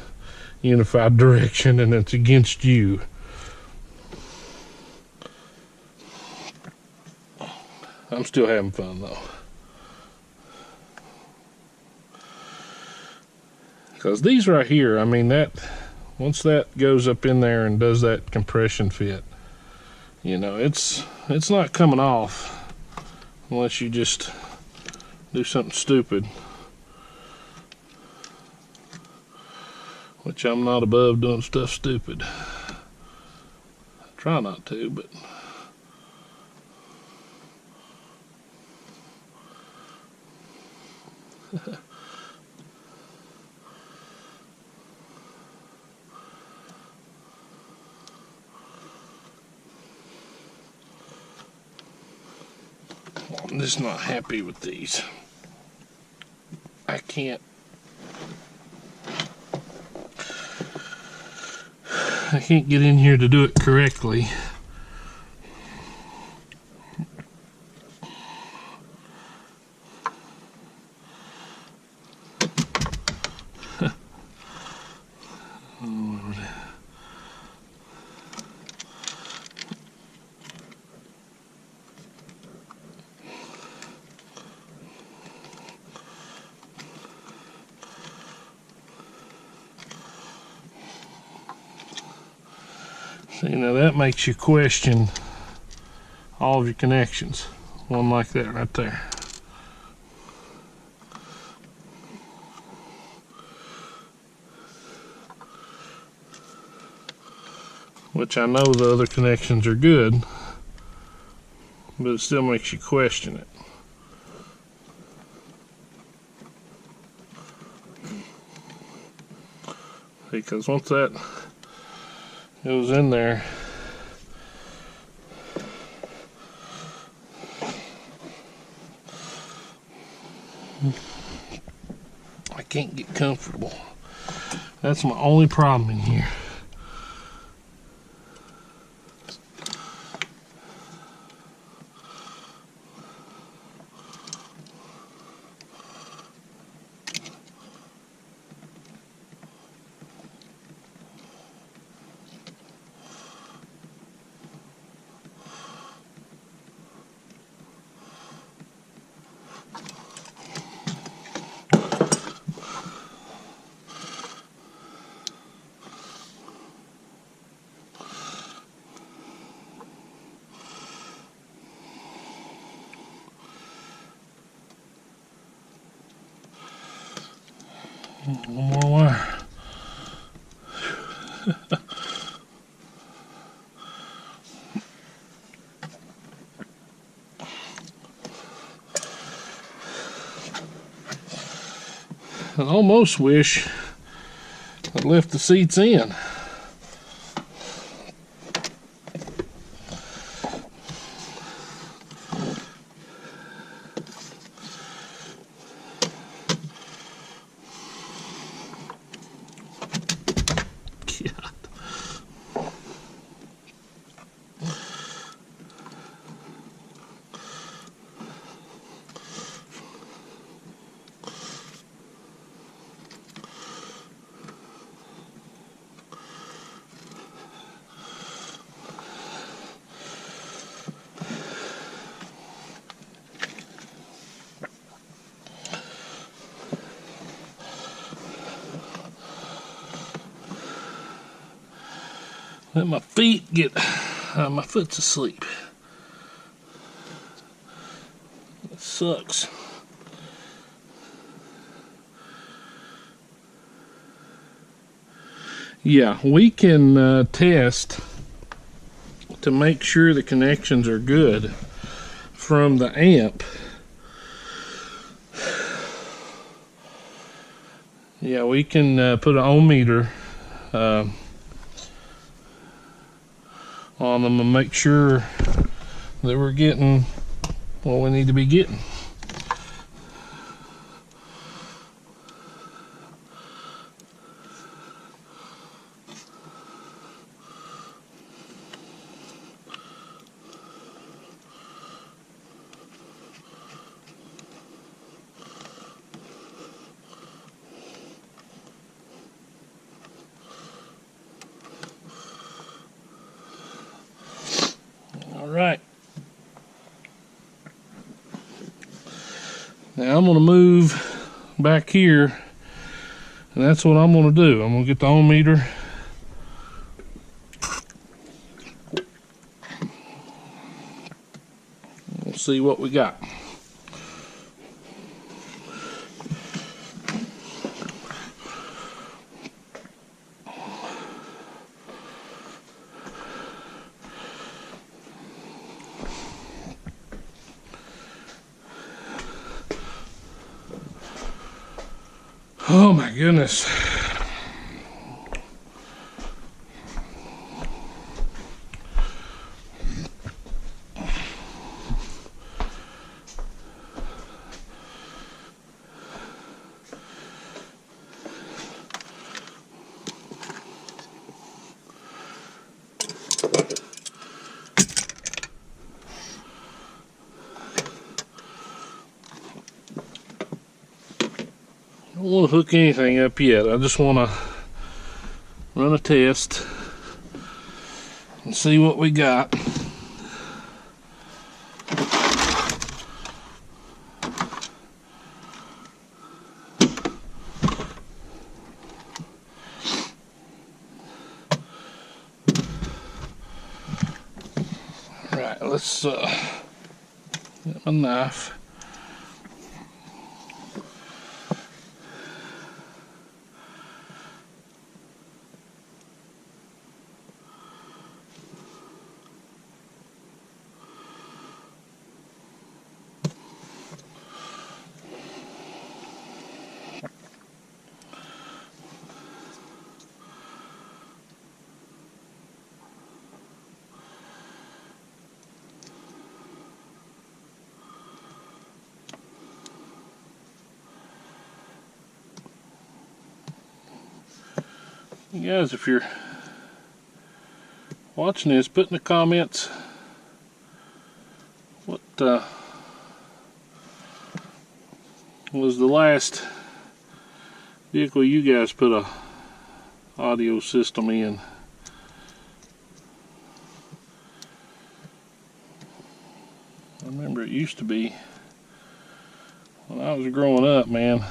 unified direction and it's against you. I'm still having fun though, because these right here, I mean, that once that goes up in there and does that compression fit, you know, it's not coming off unless you just do something stupid, which I'm not above doing stuff stupid. I try not to, but I'm just not happy with these. I can't get in here to do it correctly. See, now that makes you question all of your connections. One like that right there. Which I know the other connections are good, but it still makes you question it. Because once that goes in there, I can't get comfortable. That's my only problem in here. One more wire. I almost wish I'd left the seats in. Let my feet get, my foot's asleep. It sucks. Yeah, we can test to make sure the connections are good from the amp. Yeah, we can put an ohm meter on them and make sure that we're getting what we need to be getting. Right. Now I'm going to move back here, and that's what I'm going to do. I'm going to get the ohm meter. We'll see what we got. Oh my goodness. I don't want to hook anything up yet. I just want to run a test and see what we got. Right, let's get my knife. You guys, if you're watching this, put in the comments what was the last vehicle you guys put a audio system in. I remember it used to be when I was growing up, man.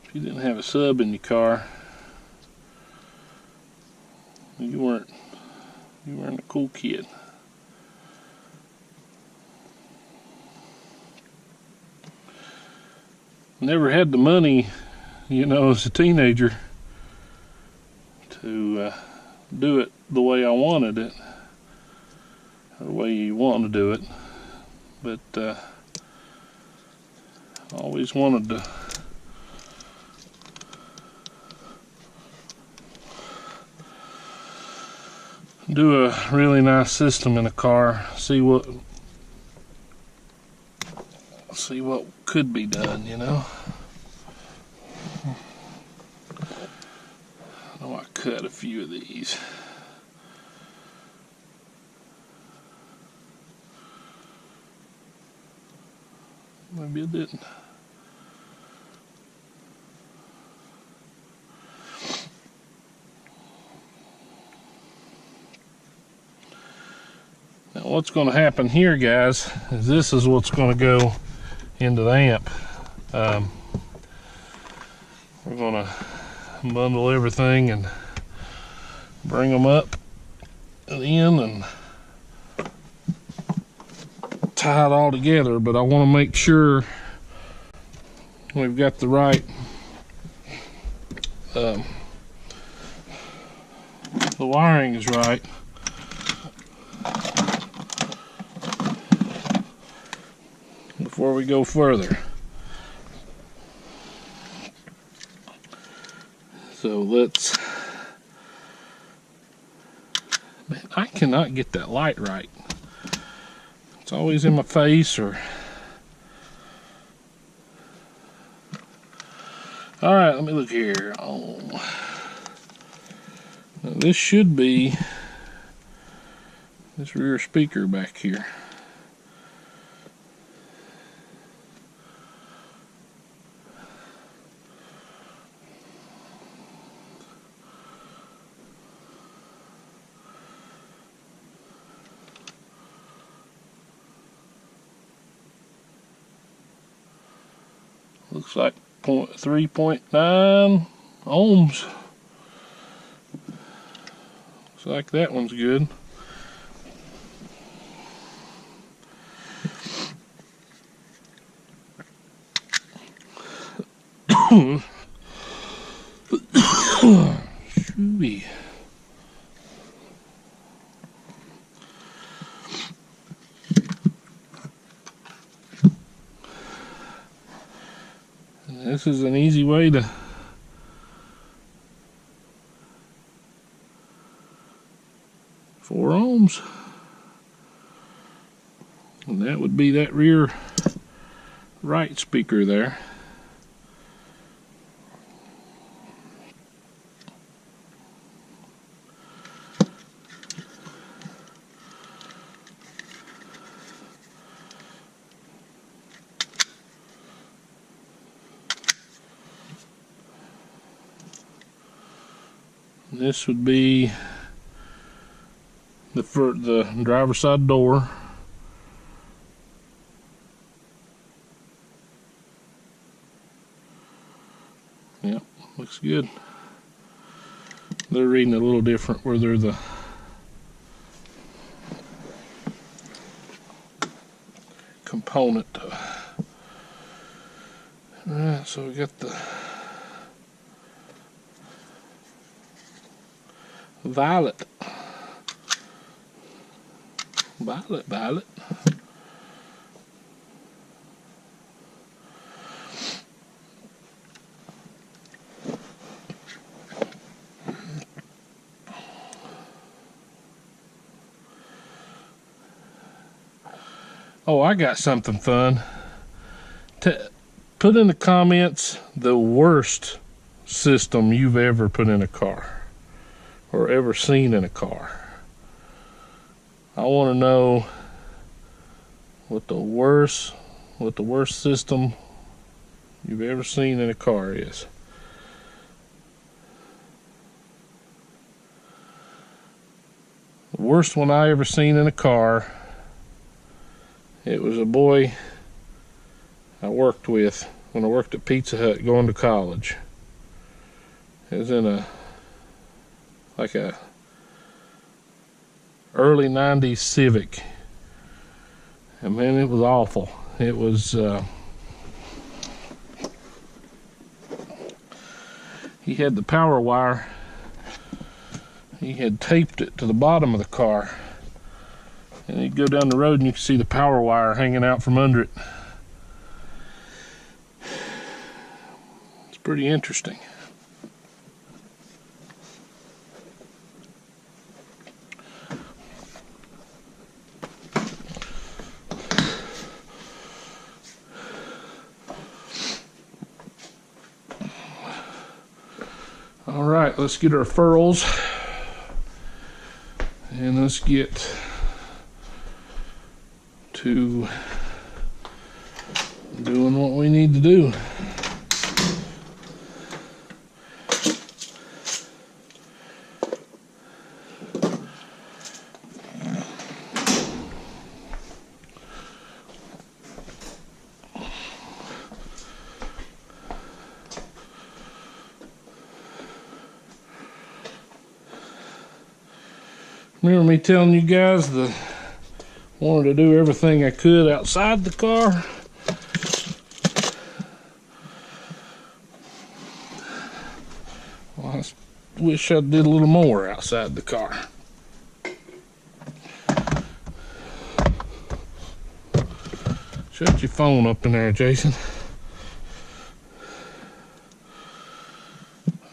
If you didn't have a sub in your car, you weren't a cool kid. Never had the money, you know, as a teenager to do it the way I wanted it, or the way you want to do it, but I always wanted to do a really nice system in a car, see what could be done, you know. I know I cut a few of these. Maybe I didn't. Now what's going to happen here, guys, is this is what's going to go into the amp. We're going to bundle everything and bring them up at the end and tie it all together, but I want to make sure we've got the right the wiring is right. Before we go further. So let's, man, I cannot get that light right. It's always in my face or. All right, let me look here. Oh, now this should be this rear speaker back here. Looks like 3.9 ohms. Looks like that one's good. Shooey. This is an easy way to ohms, and that would be that rear right speaker there. This would be the driver's side door. Yep, looks good. They're reading a little different where they're the component. Alright, so we got the violet. Oh, I got something fun. Put in the comments the worst system you've ever put in a car or ever seen in a car. I want to know what the worst system you've ever seen in a car is. The worst one I ever seen in a car, it was a boy I worked with when I worked at Pizza Hut going to college. It was in a early 90s Civic, and man, it was awful. It was he had the power wire, he had taped it to the bottom of the car, and you'd go down the road and you could see the power wire hanging out from under it. It's pretty interesting. All right, let's get our furls and let's get to doing what we need to do. Remember me telling you guys that I wanted to do everything I could outside the car? Well, I wish I did a little more outside the car. Shut your phone up in there, Jason.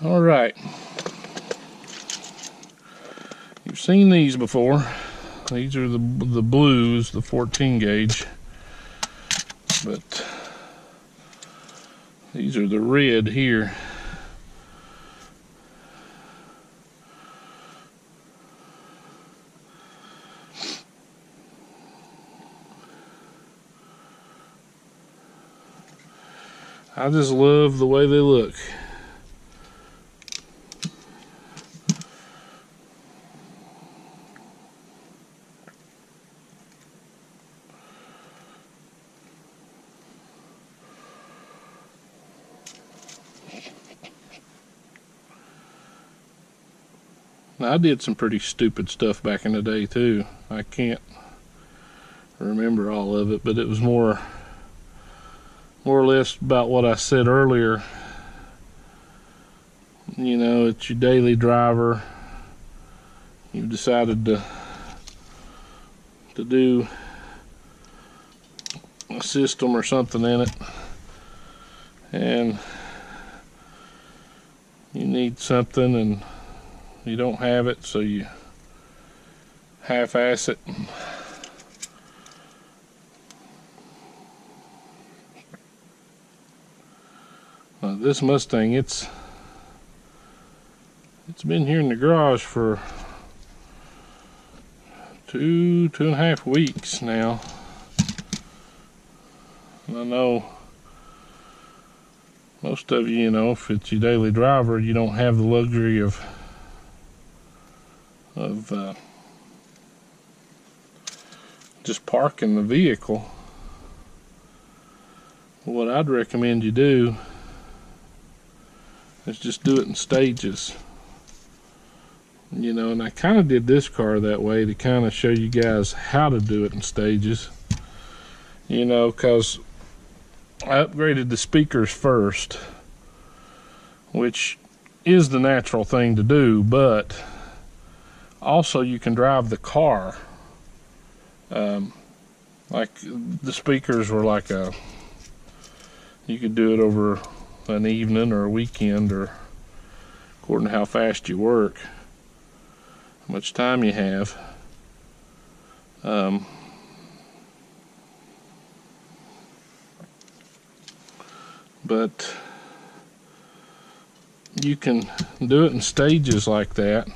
All right. You've seen these before. These are the blues, the 14 gauge. But these are the red here. I just love the way they look. Now, I did some pretty stupid stuff back in the day too. I can't remember all of it, but it was more or less about what I said earlier. You know, it's your daily driver. You've decided to do a system or something in it, and you need something and you don't have it, so you half-ass it. This Mustang, it's been here in the garage for 2.5 weeks now. And I know most of you, know, if it's your daily driver, you don't have the luxury of just parking the vehicle. What I'd recommend you do is just do it in stages. You know, and I kind of did this car that way to kind of show you guys how to do it in stages. You know, because I upgraded the speakers first, which is the natural thing to do, but also you can drive the car. Like the speakers were like you could do it over an evening or a weekend, or according to how fast you work, how much time you have. But you can do it in stages like that,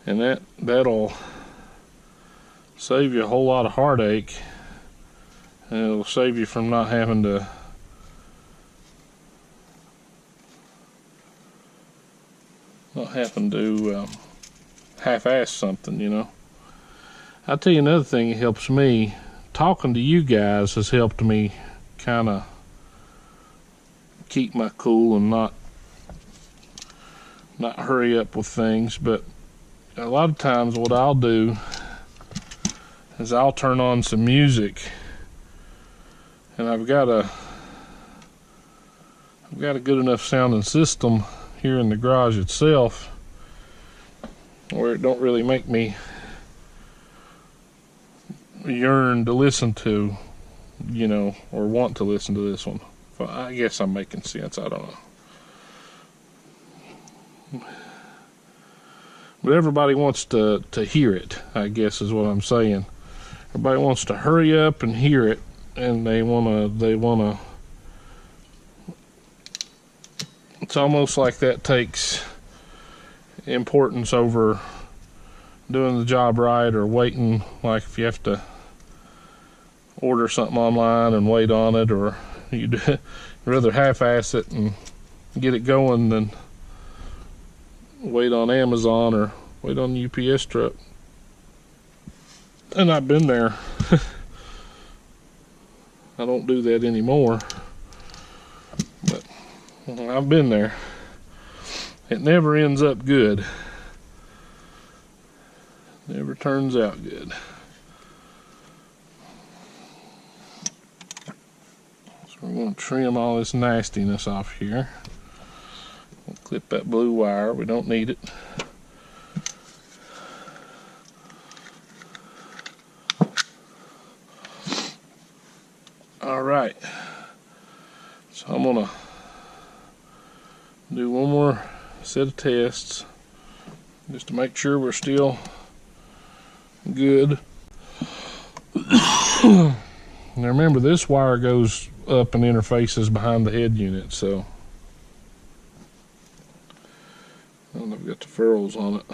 and that'll save you a whole lot of heartache, and it'll save you from not having to half-ass something, you know. I'll tell you another thing that helps me. Talking to you guys has helped me kind of keep my cool and not hurry up with things. But a lot of times what I'll do is I'll turn on some music, and I've got a good enough sounding system here in the garage itself where it don't really make me yearn to listen to, you know, or want to listen to this one. I guess I'm making sense, I don't know. But everybody wants to hear it, I guess is what I'm saying. Everybody wants to hurry up and hear it, and they wanna it's almost like that takes importance over doing the job right, or waiting. Like if you have to order something online and wait on it, or you'd rather half-ass it and get it going than wait on Amazon or wait on the UPS truck. And I've been there. I don't do that anymore, but I've been there. It never ends up good. Never turns out good. So we're going to trim all this nastiness off here. We'll clip that blue wire. We don't need it. All right. So I'm going to do one more set of tests just to make sure we're still good. Now remember, this wire goes up and interfaces behind the head unit, so and I've got the ferrules on it.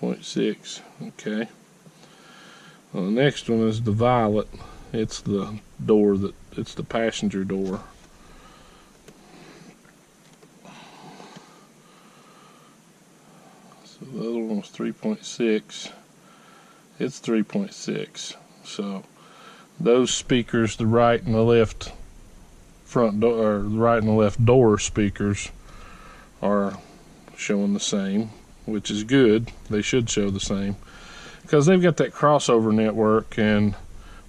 .6. Okay. Well, the next one is the violet. It's the door it's the passenger door. So the other one was 3.6. It's 3.6. So those speakers, the right and the left front door, or the right and the left door speakers, are showing the same, which is good. They should show the same because they've got that crossover network, and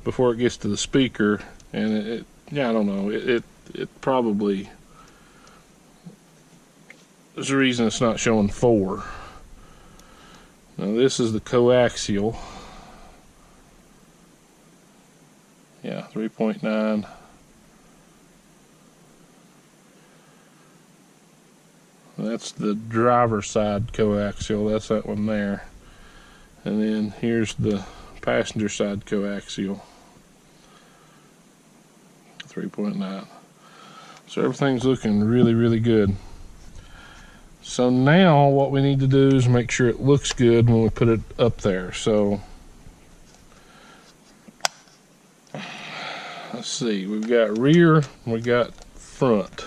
before it gets to the speaker, and yeah, I don't know, it probably, there's a reason it's not showing 4. Now this is the coaxial. Yeah, 3.9. That's the driver side coaxial. That's that one there. And then here's the passenger side coaxial. 3.9. So everything's looking really, really good. So now what we need to do is make sure it looks good when we put it up there. So let's see, we've got rear, we got front.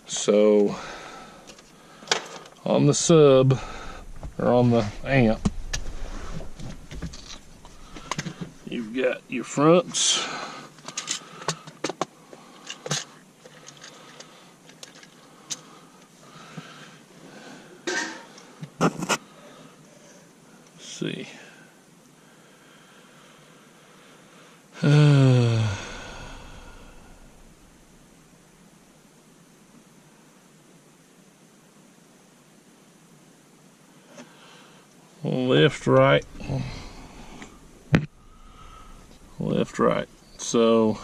So on the sub, or on the amp, you've got your fronts. Let's see. Left, right, left, right. So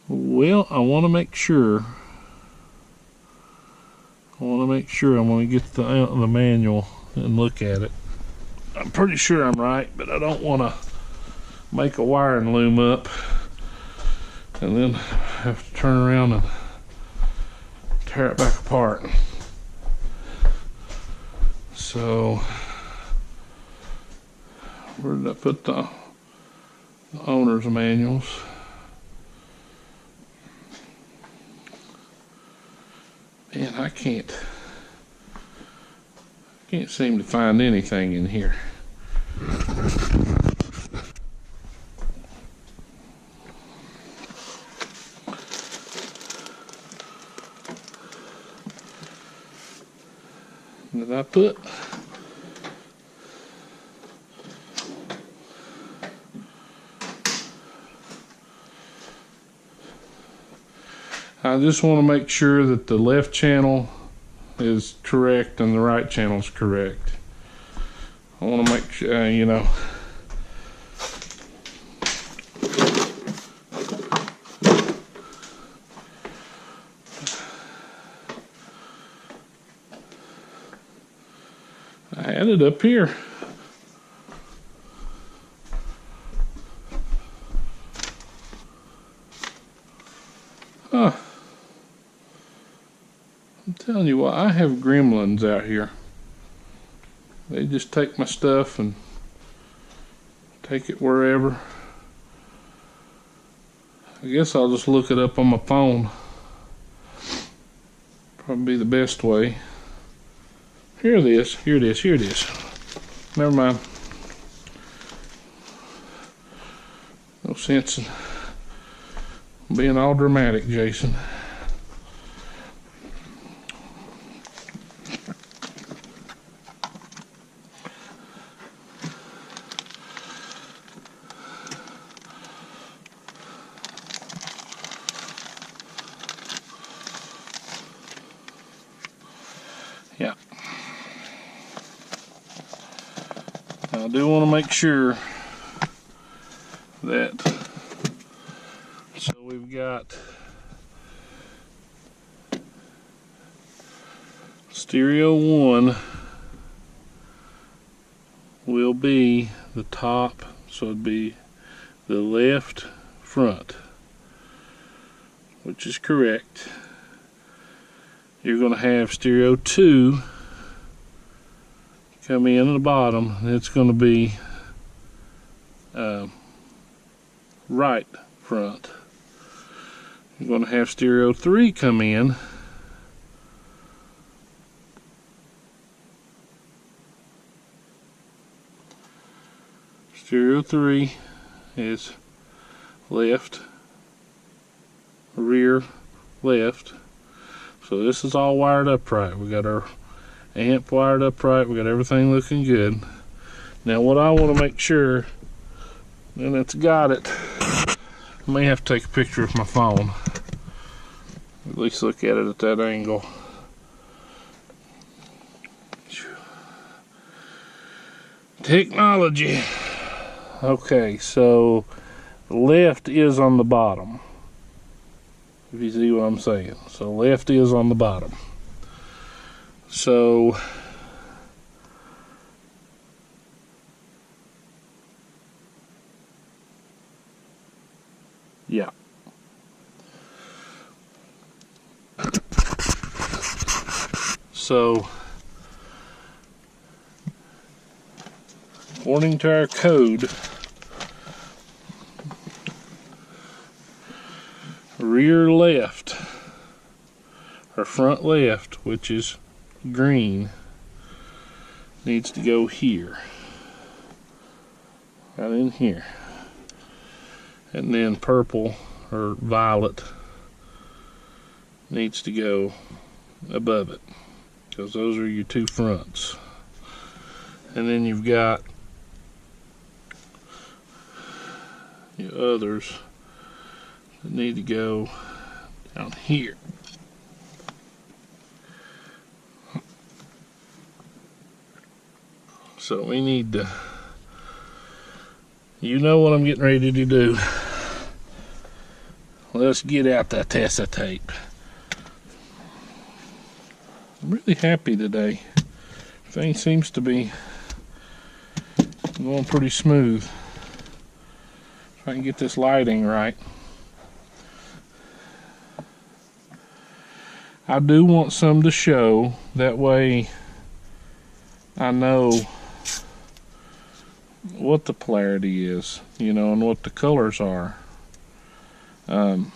well, I want to make sure. I'm going to get the manual and look at it. I'm pretty sure I'm right, but I don't want to make a wiring loom up and then have to turn around and tear it back apart. So where did I put the owner's manuals? Man, I can't seem to find anything in here. Did I put? I just want to make sure that the left channel is correct and the right channel is correct. I want to make sure, you know. had it up here. Huh. I'm telling you what, I have gremlins out here. They just take my stuff and take it wherever. I guess I'll just look it up on my phone. Probably be the best way. Here it is, here it is, here it is. Never mind. No sense in being all dramatic, Jason. Yeah. I do want to make sure that, so we've got stereo 1 will be the top, so it'd be the left front, which is correct. You're going to have stereo 2 come in at the bottom, and it's going to be right front. You're going to have stereo 3 come in, stereo 3 is left, rear, left. So this is all wired up right. We got our amp wired up right. We got everything looking good. Now what I want to make sure, and it's got it, I may have to take a picture with my phone. At least look at it at that angle. Technology. Okay, so the left is on the bottom. If you see what I'm saying. So left is on the bottom. So yeah. So according to our code, rear left or front left, which is green, needs to go here, right in here, and then purple or violet needs to go above it, because those are your two fronts. And then you've got your others that need to go down here. So we need to, you know what I'm getting ready to do. Let's get out that Tessa tape. I'm really happy today. Everything seems to be going pretty smooth. If I can get this lighting right. I do want some to show, that way I know what the polarity is, you know, and what the colors are. Let's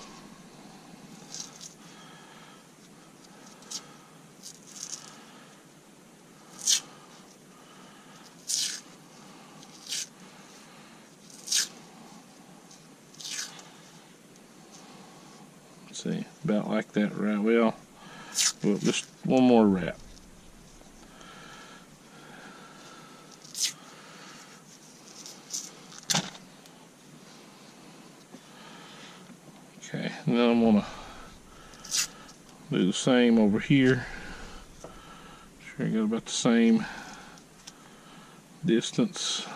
see, about like that, right? Well, just one more wrap. Okay, and then I'm gonna do the same over here. Sure, I got about the same distance.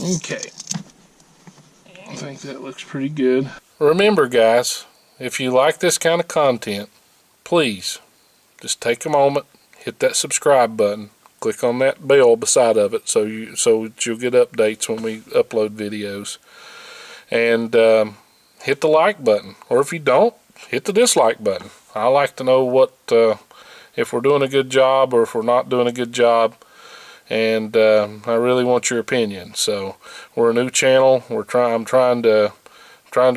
Okay, I think that looks pretty good. Remember guys, if you like this kind of content, please just take a moment, hit that subscribe button, click on that bell beside of it so that you'll get updates when we upload videos, and hit the like button, or if you don't, hit the dislike button. I like to know what if we're doing a good job or if we're not doing a good job, and I really want your opinion. So we're a new channel. I'm trying to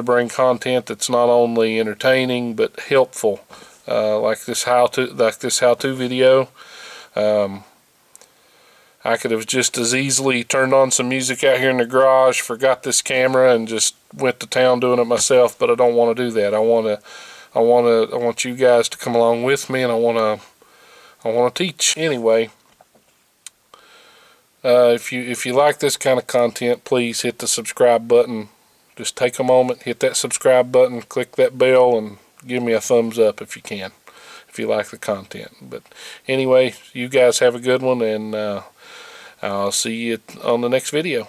bring content that's not only entertaining but helpful, like this how-to video. I could have just as easily turned on some music out here in the garage, forgot this camera, and just went to town doing it myself. But I don't want to do that. I want you guys to come along with me, and I want to teach. Anyway, if you like this kind of content, please hit the subscribe button. Just take a moment, hit that subscribe button, click that bell, and give me a thumbs up if you can, if you like the content. But anyway, you guys have a good one, and I'll see you on the next video.